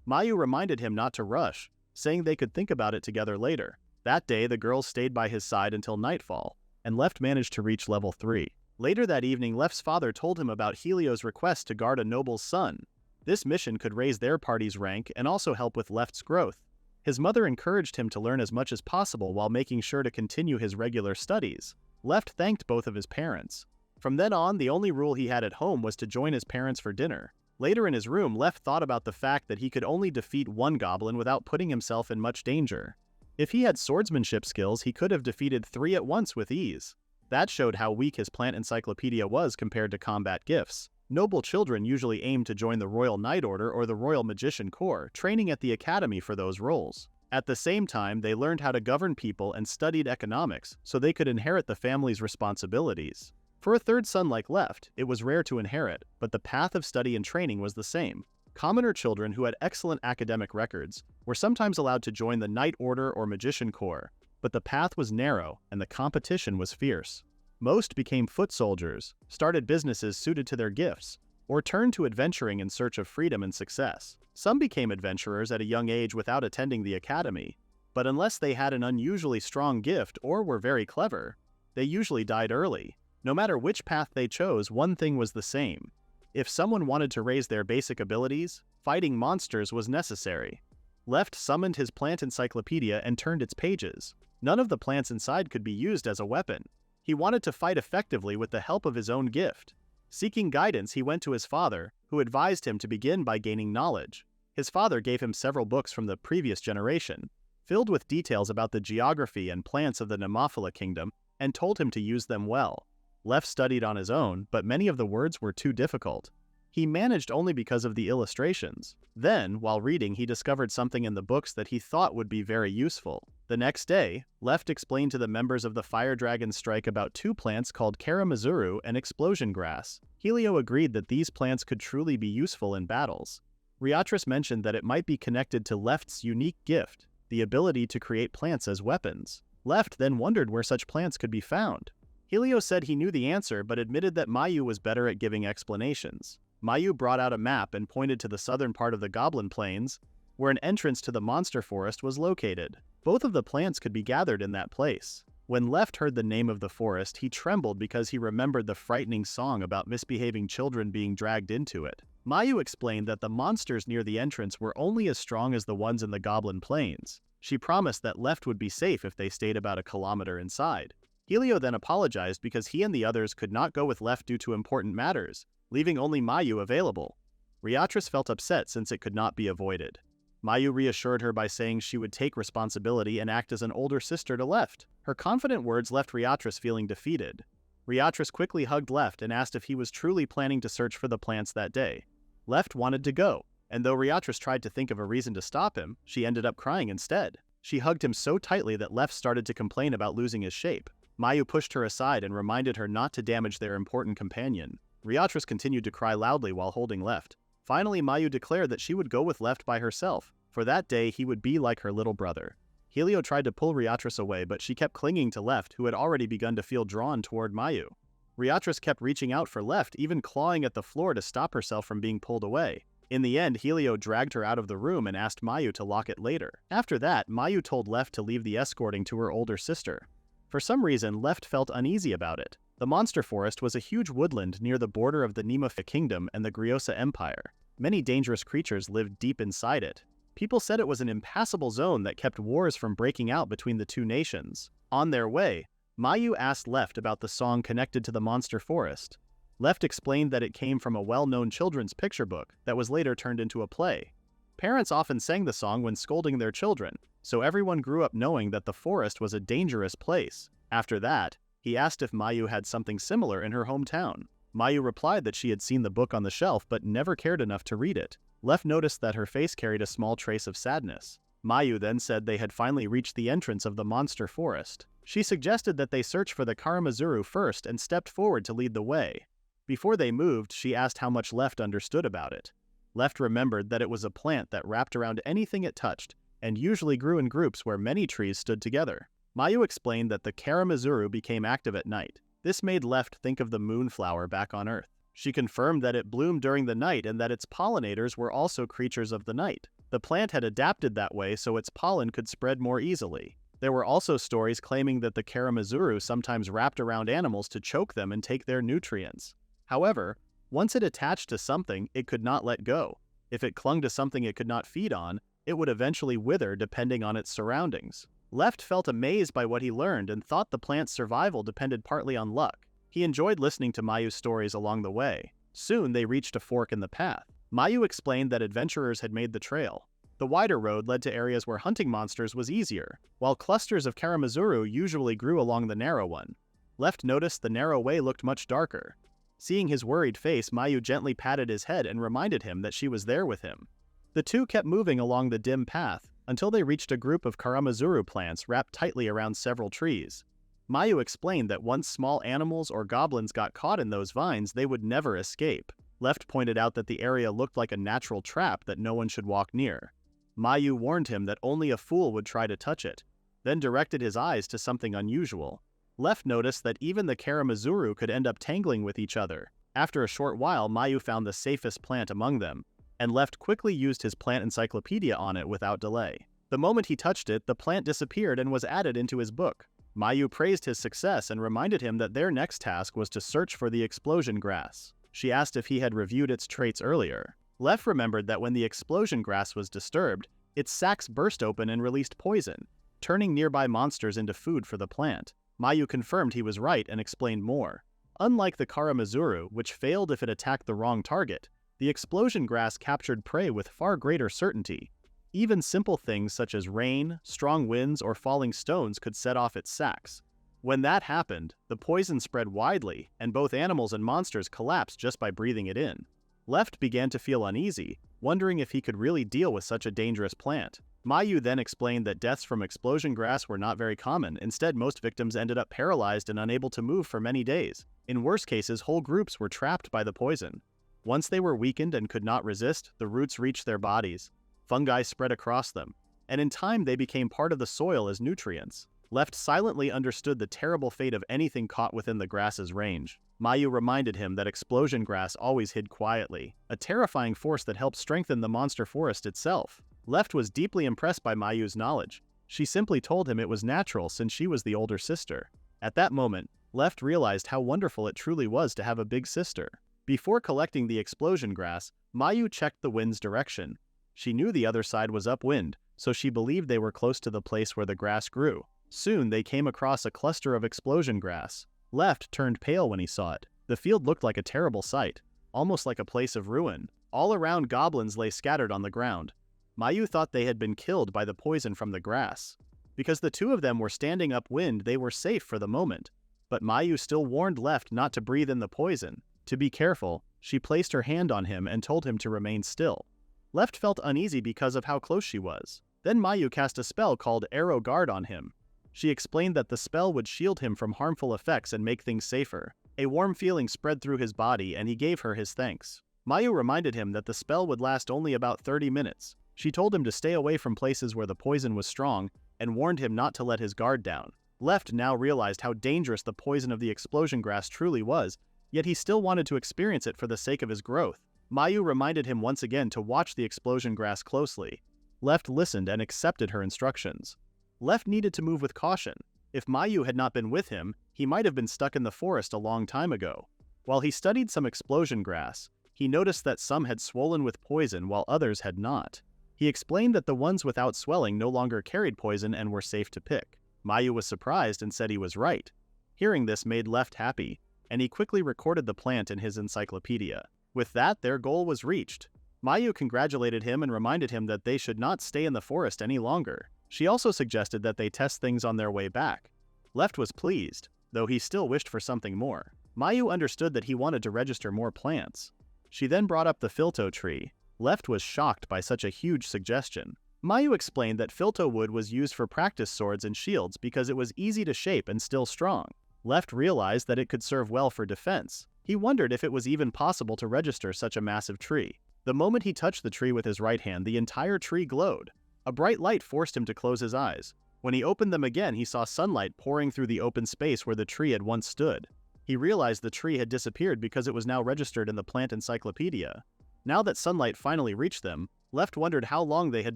Mayu reminded him not to rush, saying they could think about it together later. That day, the girls stayed by his side until nightfall, and Left managed to reach level 3. Later that evening, Left's father told him about Helio's request to guard a noble's son. This mission could raise their party's rank and also help with Left's growth. His mother encouraged him to learn as much as possible while making sure to continue his regular studies. Left thanked both of his parents. From then on, the only rule he had at home was to join his parents for dinner. Later in his room, Left thought about the fact that he could only defeat one goblin without putting himself in much danger. If he had swordsmanship skills, he could have defeated 3 at once with ease. That showed how weak his plant encyclopedia was compared to combat gifts. Noble children usually aim to join the Royal Knight Order or the Royal Magician Corps, training at the academy for those roles. At the same time, they learned how to govern people and studied economics, so they could inherit the family's responsibilities. For a third son like Left, it was rare to inherit, but the path of study and training was the same. Commoner children who had excellent academic records were sometimes allowed to join the Knight Order or Magician Corps, but the path was narrow and the competition was fierce. Most became foot soldiers, started businesses suited to their gifts, or turned to adventuring in search of freedom and success. Some became adventurers at a young age without attending the academy, but unless they had an unusually strong gift or were very clever, they usually died early. No matter which path they chose, one thing was the same. If someone wanted to raise their basic abilities, fighting monsters was necessary. Left summoned his plant encyclopedia and turned its pages. None of the plants inside could be used as a weapon. He wanted to fight effectively with the help of his own gift. Seeking guidance, he went to his father, who advised him to begin by gaining knowledge. His father gave him several books from the previous generation, filled with details about the geography and plants of the Nemophila kingdom, and told him to use them well. Left studied on his own, but many of the words were too difficult. He managed only because of the illustrations. Then, while reading, he discovered something in the books that he thought would be very useful. The next day, Left explained to the members of the Fire Dragon Strike about 2 plants called Karamazuru and Explosion Grass. Helio agreed that these plants could truly be useful in battles. Riatris mentioned that it might be connected to Left's unique gift, the ability to create plants as weapons. Left then wondered where such plants could be found. Helio said he knew the answer but admitted that Mayu was better at giving explanations. Mayu brought out a map and pointed to the southern part of the Goblin Plains, where an entrance to the monster forest was located. Both of the plants could be gathered in that place. When Left heard the name of the forest, he trembled because he remembered the frightening song about misbehaving children being dragged into it. Mayu explained that the monsters near the entrance were only as strong as the ones in the Goblin Plains. She promised that Left would be safe if they stayed about a kilometer inside. Helio then apologized because he and the others could not go with Left due to important matters, leaving only Mayu available. Riatris felt upset since it could not be avoided. Mayu reassured her by saying she would take responsibility and act as an older sister to Left. Her confident words left Riatris feeling defeated. Riatris quickly hugged Left and asked if he was truly planning to search for the plants that day. Left wanted to go, and though Riatris tried to think of a reason to stop him, she ended up crying instead. She hugged him so tightly that Left started to complain about losing his shape. Mayu pushed her aside and reminded her not to damage their important companion. Riatris continued to cry loudly while holding Left. Finally, Mayu declared that she would go with Left by herself. For that day, he would be like her little brother. Helio tried to pull Riatris away, but she kept clinging to Left, who had already begun to feel drawn toward Mayu. Riatris kept reaching out for Left, even clawing at the floor to stop herself from being pulled away. In the end, Helio dragged her out of the room and asked Mayu to lock it later. After that, Mayu told Left to leave the escorting to her older sister. For some reason, Left felt uneasy about it. The monster forest was a huge woodland near the border of the Nemafia Kingdom and the Griosa Empire. Many dangerous creatures lived deep inside it. People said it was an impassable zone that kept wars from breaking out between the two nations. On their way, Mayu asked Left about the song connected to the monster forest. Left explained that it came from a well-known children's picture book that was later turned into a play. Parents often sang the song when scolding their children, so everyone grew up knowing that the forest was a dangerous place. After that, he asked if Mayu had something similar in her hometown. Mayu replied that she had seen the book on the shelf but never cared enough to read it. Left noticed that her face carried a small trace of sadness. Mayu then said they had finally reached the entrance of the monster forest. She suggested that they search for the Karamazuru first and stepped forward to lead the way. Before they moved, she asked how much Left understood about it. Left remembered that it was a plant that wrapped around anything it touched, and usually grew in groups where many trees stood together. Mayu explained that the Karamazuru became active at night. This made Left think of the moonflower back on Earth. She confirmed that it bloomed during the night and that its pollinators were also creatures of the night. The plant had adapted that way so its pollen could spread more easily. There were also stories claiming that the Karamazuru sometimes wrapped around animals to choke them and take their nutrients. However, once it attached to something, it could not let go. If it clung to something it could not feed on, it would eventually wither depending on its surroundings. Left felt amazed by what he learned and thought the plant's survival depended partly on luck. He enjoyed listening to Mayu's stories along the way. Soon they reached a fork in the path. Mayu explained that adventurers had made the trail. The wider road led to areas where hunting monsters was easier, while clusters of Karamazuru usually grew along the narrow one. Left noticed the narrow way looked much darker. Seeing his worried face, Mayu gently patted his head and reminded him that she was there with him. The two kept moving along the dim path until they reached a group of Karamazuru plants wrapped tightly around several trees. Mayu explained that once small animals or goblins got caught in those vines, they would never escape. Left pointed out that the area looked like a natural trap that no one should walk near. Mayu warned him that only a fool would try to touch it, then directed his eyes to something unusual. Left noticed that even the Karamazuru could end up tangling with each other. After a short while, Mayu found the safest plant among them, and Left quickly used his plant encyclopedia on it without delay. The moment he touched it, the plant disappeared and was added into his book. Mayu praised his success and reminded him that their next task was to search for the explosion grass. She asked if he had reviewed its traits earlier. Left remembered that when the explosion grass was disturbed, its sacs burst open and released poison, turning nearby monsters into food for the plant. Mayu confirmed he was right and explained more. Unlike the Karamazuru, which failed if it attacked the wrong target, the explosion grass captured prey with far greater certainty. Even simple things such as rain, strong winds, or falling stones could set off its sacs. When that happened, the poison spread widely, and both animals and monsters collapsed just by breathing it in. Left began to feel uneasy, wondering if he could really deal with such a dangerous plant. Mayu then explained that deaths from explosion grass were not very common. Instead, most victims ended up paralyzed and unable to move for many days. In worse cases, whole groups were trapped by the poison. Once they were weakened and could not resist, the roots reached their bodies. Fungi spread across them, and in time they became part of the soil as nutrients. Left silently understood the terrible fate of anything caught within the grass's range. Mayu reminded him that explosion grass always hid quietly, a terrifying force that helped strengthen the monster forest itself. Left was deeply impressed by Mayu's knowledge. She simply told him it was natural since she was the older sister. At that moment, Left realized how wonderful it truly was to have a big sister. Before collecting the explosion grass, Mayu checked the wind's direction. She knew the other side was upwind, so she believed they were close to the place where the grass grew. Soon they came across a cluster of explosion grass. Left turned pale when he saw it. The field looked like a terrible sight, almost like a place of ruin. All around, goblins lay scattered on the ground. Mayu thought they had been killed by the poison from the grass. Because the two of them were standing upwind, they were safe for the moment. But Mayu still warned Left not to breathe in the poison. To be careful, she placed her hand on him and told him to remain still. Left felt uneasy because of how close she was. Then Mayu cast a spell called Arrow Guard on him. She explained that the spell would shield him from harmful effects and make things safer. A warm feeling spread through his body and he gave her his thanks. Mayu reminded him that the spell would last only about 30 minutes. She told him to stay away from places where the poison was strong and warned him not to let his guard down. Left now realized how dangerous the poison of the explosion grass truly was, yet he still wanted to experience it for the sake of his growth. Mayu reminded him once again to watch the explosion grass closely. Left listened and accepted her instructions. Left needed to move with caution. If Mayu had not been with him, he might have been stuck in the forest a long time ago. While he studied some explosion grass, he noticed that some had swollen with poison while others had not. He explained that the ones without swelling no longer carried poison and were safe to pick. Mayu was surprised and said he was right. Hearing this made Left happy, and he quickly recorded the plant in his encyclopedia. With that, their goal was reached. Mayu congratulated him and reminded him that they should not stay in the forest any longer. She also suggested that they test things on their way back. Left was pleased, though he still wished for something more. Mayu understood that he wanted to register more plants. She then brought up the filto tree. Left was shocked by such a huge suggestion. Mayu explained that filto wood was used for practice swords and shields because it was easy to shape and still strong. Left realized that it could serve well for defense. He wondered if it was even possible to register such a massive tree. The moment he touched the tree with his right hand, the entire tree glowed. A bright light forced him to close his eyes. When he opened them again, he saw sunlight pouring through the open space where the tree had once stood. He realized the tree had disappeared because it was now registered in the plant encyclopedia. Now that sunlight finally reached them, Left wondered how long they had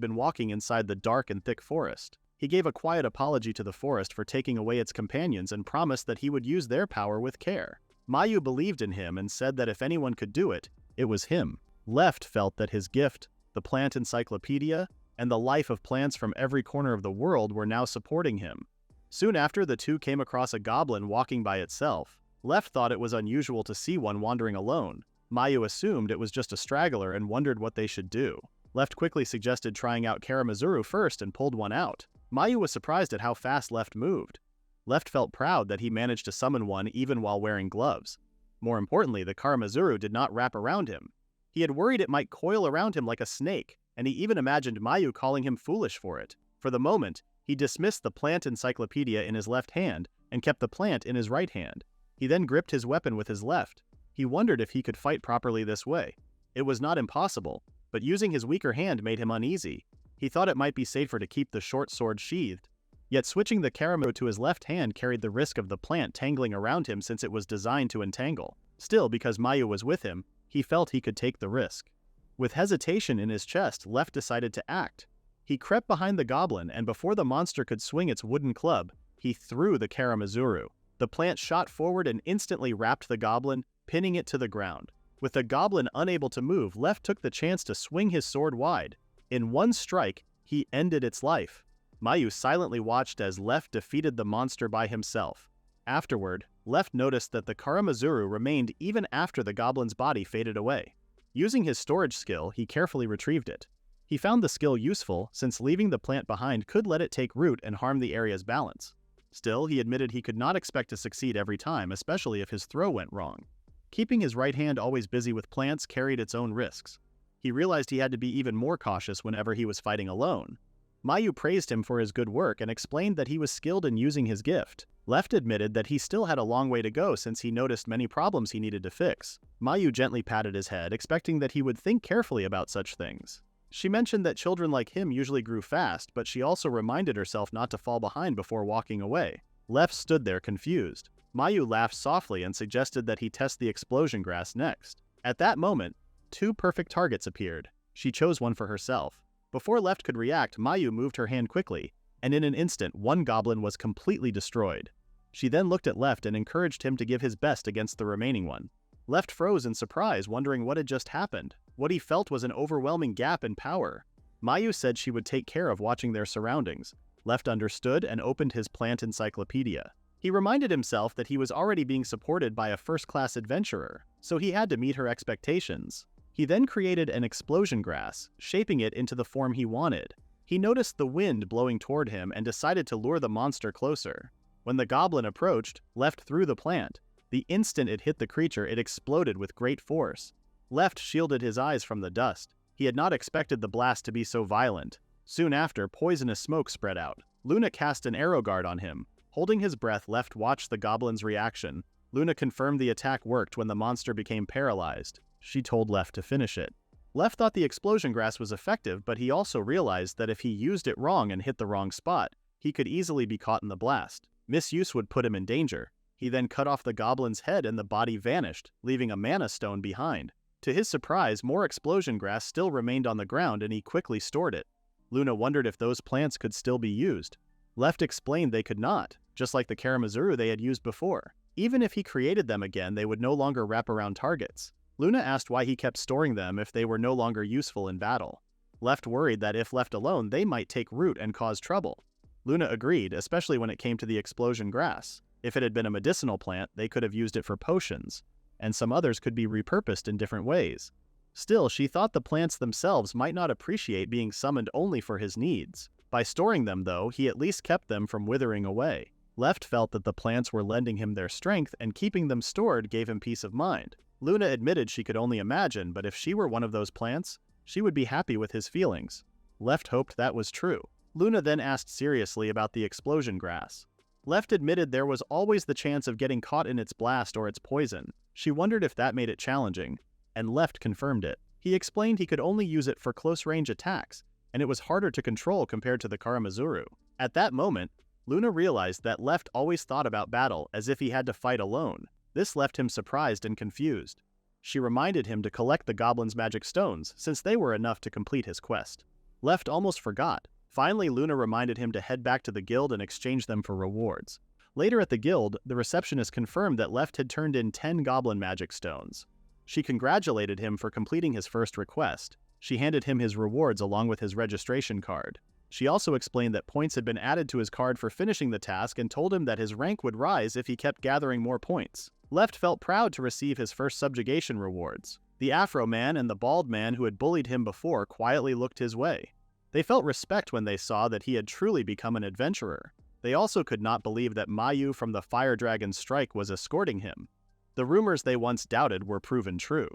been walking inside the dark and thick forest. He gave a quiet apology to the forest for taking away its companions and promised that he would use their power with care. Mayu believed in him and said that if anyone could do it, it was him. Left felt that his gift, the plant encyclopedia, and the life of plants from every corner of the world were now supporting him. Soon after, the two came across a goblin walking by itself. Left thought it was unusual to see one wandering alone. Mayu assumed it was just a straggler and wondered what they should do. Left quickly suggested trying out Karamazuru first and pulled one out. Mayu was surprised at how fast Left moved. Left felt proud that he managed to summon one even while wearing gloves. More importantly, the Karamazuru did not wrap around him. He had worried it might coil around him like a snake, and he even imagined Mayu calling him foolish for it. For the moment, he dismissed the plant encyclopedia in his left hand and kept the plant in his right hand. He then gripped his weapon with his left. He wondered if he could fight properly this way. It was not impossible, but using his weaker hand made him uneasy. He thought it might be safer to keep the short sword sheathed. Yet switching the Karamazuru to his left hand carried the risk of the plant tangling around him since it was designed to entangle. Still, because Mayu was with him, he felt he could take the risk. With hesitation in his chest, Left decided to act. He crept behind the goblin, and before the monster could swing its wooden club, he threw the Karamazuru. The plant shot forward and instantly wrapped the goblin, pinning it to the ground. With the goblin unable to move, Left took the chance to swing his sword wide. In one strike, he ended its life. Mayu silently watched as Left defeated the monster by himself. Afterward, Left noticed that the Karamazuru remained even after the goblin's body faded away. Using his storage skill, he carefully retrieved it. He found the skill useful since leaving the plant behind could let it take root and harm the area's balance. Still, he admitted he could not expect to succeed every time, especially if his throw went wrong. Keeping his right hand always busy with plants carried its own risks. He realized he had to be even more cautious whenever he was fighting alone. Mayu praised him for his good work and explained that he was skilled in using his gift. Left admitted that he still had a long way to go since he noticed many problems he needed to fix. Mayu gently patted his head, expecting that he would think carefully about such things. She mentioned that children like him usually grew fast, but she also reminded herself not to fall behind before walking away. Left stood there confused. Mayu laughed softly and suggested that he test the explosion grass next. At that moment, 2 perfect targets appeared. She chose one for herself. Before Left could react, Mayu moved her hand quickly, and in an instant, one goblin was completely destroyed. She then looked at Left and encouraged him to give his best against the remaining one. Left froze in surprise, wondering what had just happened. What he felt was an overwhelming gap in power. Mayu said she would take care of watching their surroundings. Left understood and opened his plant encyclopedia. He reminded himself that he was already being supported by a first-class adventurer, so he had to meet her expectations. He then created an explosion grass, shaping it into the form he wanted. He noticed the wind blowing toward him and decided to lure the monster closer. When the goblin approached, Left threw the plant. The instant it hit the creature, it exploded with great force. Left shielded his eyes from the dust. He had not expected the blast to be so violent. Soon after, poisonous smoke spread out. Luna cast an arrow guard on him. Holding his breath, Left watched the goblin's reaction. Luna confirmed the attack worked when the monster became paralyzed. She told Left to finish it. Left thought the explosion grass was effective, but he also realized that if he used it wrong and hit the wrong spot, he could easily be caught in the blast. Misuse would put him in danger. He then cut off the goblin's head and the body vanished, leaving a mana stone behind. To his surprise, more explosion grass still remained on the ground and he quickly stored it. Luna wondered if those plants could still be used. Left explained they could not, just like the Karamazuru they had used before. Even if he created them again, they would no longer wrap around targets. Luna asked why he kept storing them if they were no longer useful in battle. Left worried that if left alone, they might take root and cause trouble. Luna agreed, especially when it came to the explosion grass. If it had been a medicinal plant, they could have used it for potions, and some others could be repurposed in different ways. Still, she thought the plants themselves might not appreciate being summoned only for his needs. By storing them, though, he at least kept them from withering away. Left felt that the plants were lending him their strength, and keeping them stored gave him peace of mind. Luna admitted she could only imagine, but if she were one of those plants, she would be happy with his feelings. Left hoped that was true. Luna then asked seriously about the explosion grass. Left admitted there was always the chance of getting caught in its blast or its poison. She wondered if that made it challenging, and Left confirmed it. He explained he could only use it for close-range attacks, and it was harder to control compared to the Karamazuru. At that moment, Luna realized that Left always thought about battle as if he had to fight alone. This left him surprised and confused. She reminded him to collect the goblin's magic stones, since they were enough to complete his quest. Left almost forgot. Finally, Luna reminded him to head back to the guild and exchange them for rewards. Later at the guild, the receptionist confirmed that Left had turned in 10 goblin magic stones. She congratulated him for completing his first request. She handed him his rewards along with his registration card. She also explained that points had been added to his card for finishing the task and told him that his rank would rise if he kept gathering more points. Left felt proud to receive his first subjugation rewards. The Afro man and the bald man who had bullied him before quietly looked his way. They felt respect when they saw that he had truly become an adventurer. They also could not believe that Mayu from the Fire Dragon's strike was escorting him. The rumors they once doubted were proven true.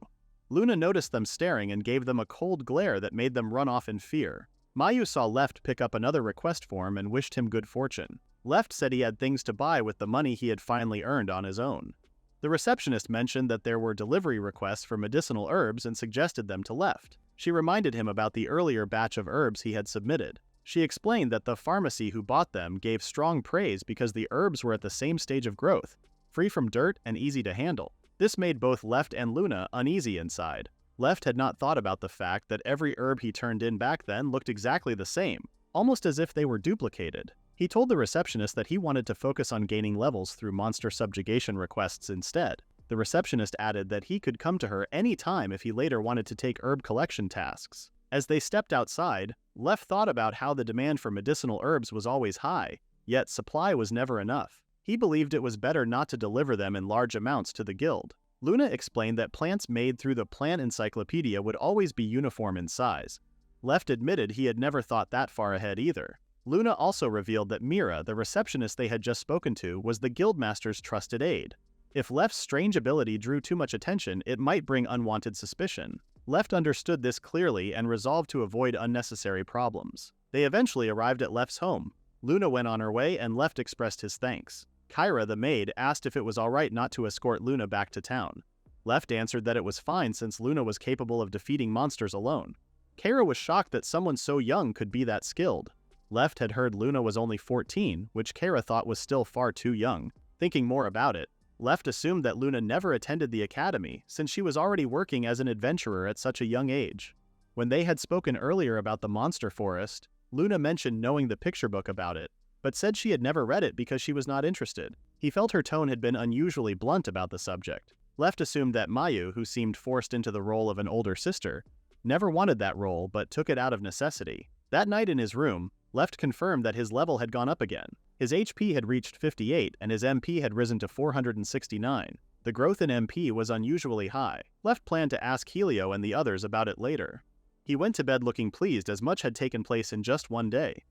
Luna noticed them staring and gave them a cold glare that made them run off in fear. Mayu saw Left pick up another request form and wished him good fortune. Left said he had things to buy with the money he had finally earned on his own. The receptionist mentioned that there were delivery requests for medicinal herbs and suggested them to Left. She reminded him about the earlier batch of herbs he had submitted. She explained that the pharmacy who bought them gave strong praise because the herbs were at the same stage of growth, free from dirt and easy to handle. This made both Left and Luna uneasy inside. Left had not thought about the fact that every herb he turned in back then looked exactly the same, almost as if they were duplicated. He told the receptionist that he wanted to focus on gaining levels through monster subjugation requests instead. The receptionist added that he could come to her any time if he later wanted to take herb collection tasks. As they stepped outside, Left thought about how the demand for medicinal herbs was always high, yet supply was never enough. He believed it was better not to deliver them in large amounts to the guild. Luna explained that plants made through the plant encyclopedia would always be uniform in size. Left admitted he had never thought that far ahead either. Luna also revealed that Mira, the receptionist they had just spoken to, was the guildmaster's trusted aide. If Left's strange ability drew too much attention, it might bring unwanted suspicion. Left understood this clearly and resolved to avoid unnecessary problems. They eventually arrived at Left's home. Luna went on her way and Left expressed his thanks. Kyra, the maid, asked if it was alright not to escort Luna back to town. Left answered that it was fine since Luna was capable of defeating monsters alone. Kyra was shocked that someone so young could be that skilled. Left had heard Luna was only 14, which Kyra thought was still far too young. Thinking more about it, Left assumed that Luna never attended the academy since she was already working as an adventurer at such a young age. When they had spoken earlier about the monster forest, Luna mentioned knowing the picture book about it, but said she had never read it because she was not interested. He felt her tone had been unusually blunt about the subject. Left assumed that Mayu, who seemed forced into the role of an older sister, never wanted that role but took it out of necessity. That night in his room, Left confirmed that his level had gone up again. His HP had reached 58 and his MP had risen to 469. The growth in MP was unusually high. Left planned to ask Helio and the others about it later. He went to bed looking pleased as much had taken place in just one day.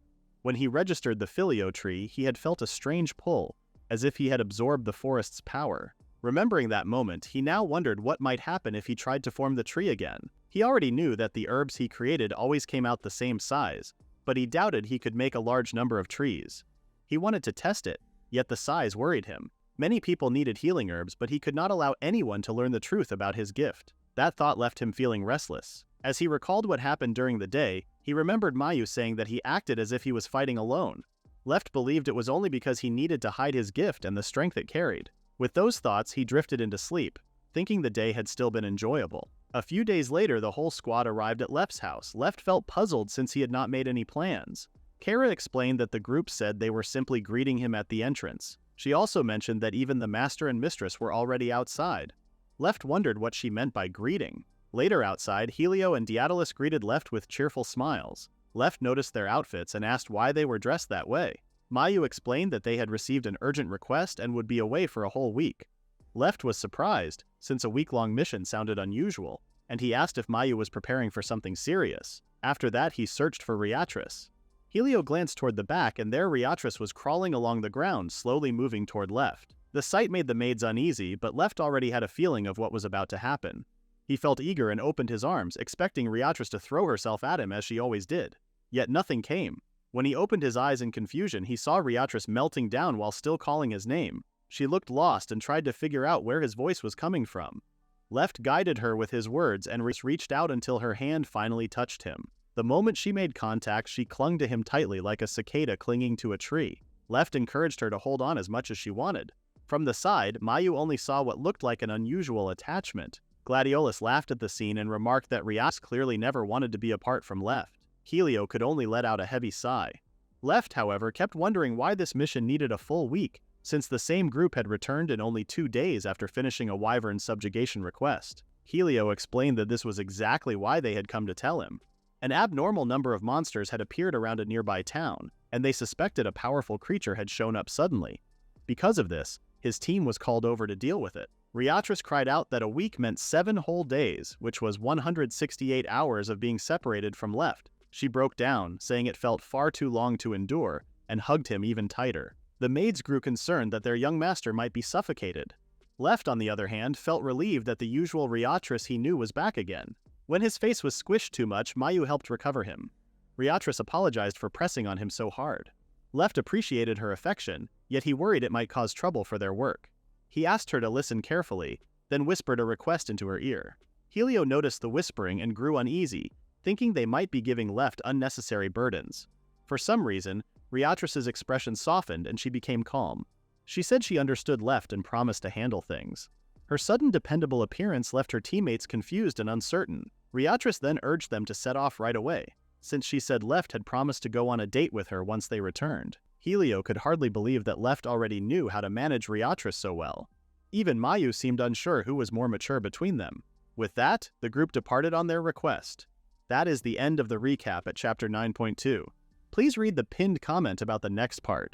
When he registered the Filio tree, he had felt a strange pull, as if he had absorbed the forest's power. Remembering that moment, he now wondered what might happen if he tried to form the tree again. He already knew that the herbs he created always came out the same size, but he doubted he could make a large number of trees. He wanted to test it, yet the size worried him. Many people needed healing herbs, but he could not allow anyone to learn the truth about his gift. That thought left him feeling restless. As he recalled what happened during the day, he remembered Mayu saying that he acted as if he was fighting alone. Left believed it was only because he needed to hide his gift and the strength it carried. With those thoughts, he drifted into sleep, thinking the day had still been enjoyable. A few days later, the whole squad arrived at Left's house. Left felt puzzled since he had not made any plans. Kara explained that the group said they were simply greeting him at the entrance. She also mentioned that even the master and mistress were already outside. Left wondered what she meant by greeting. Later outside, Helio and Daedalus greeted Left with cheerful smiles. Left noticed their outfits and asked why they were dressed that way. Mayu explained that they had received an urgent request and would be away for a whole week. Left was surprised, since a week-long mission sounded unusual, and he asked if Mayu was preparing for something serious. After that, he searched for Riatris. Helio glanced toward the back, and there Riatris was crawling along the ground, slowly moving toward Left. The sight made the maids uneasy, but Left already had a feeling of what was about to happen. He felt eager and opened his arms, expecting Riatris to throw herself at him as she always did. Yet nothing came. When he opened his eyes in confusion, he saw Riatris melting down while still calling his name. She looked lost and tried to figure out where his voice was coming from. Left guided her with his words and reached out until her hand finally touched him. The moment she made contact, she clung to him tightly like a cicada clinging to a tree. Left encouraged her to hold on as much as she wanted. From the side, Mayu only saw what looked like an unusual attachment. Gladiolus laughed at the scene and remarked that Rias clearly never wanted to be apart from Left. Helio could only let out a heavy sigh. Left, however, kept wondering why this mission needed a full week, since the same group had returned in only 2 days after finishing a wyvern subjugation request. Helio explained that this was exactly why they had come to tell him. An abnormal number of monsters had appeared around a nearby town, and they suspected a powerful creature had shown up suddenly. Because of this, his team was called over to deal with it. Riatris cried out that a week meant 7 whole days, which was 168 hours of being separated from Left. She broke down, saying it felt far too long to endure, and hugged him even tighter. The maids grew concerned that their young master might be suffocated. Left, on the other hand, felt relieved that the usual Riatris he knew was back again. When his face was squished too much, Mayu helped recover him. Riatris apologized for pressing on him so hard. Left appreciated her affection, yet he worried it might cause trouble for their work. He asked her to listen carefully, then whispered a request into her ear. Helio noticed the whispering and grew uneasy, thinking they might be giving Left unnecessary burdens. For some reason, Riatris's expression softened and she became calm. She said she understood Left and promised to handle things. Her sudden dependable appearance left her teammates confused and uncertain. Riatris then urged them to set off right away, since she said Left had promised to go on a date with her once they returned. Helio could hardly believe that Left already knew how to manage Riatris so well. Even Mayu seemed unsure who was more mature between them. With that, the group departed on their request. That is the end of the recap at Chapter 9.2. Please read the pinned comment about the next part.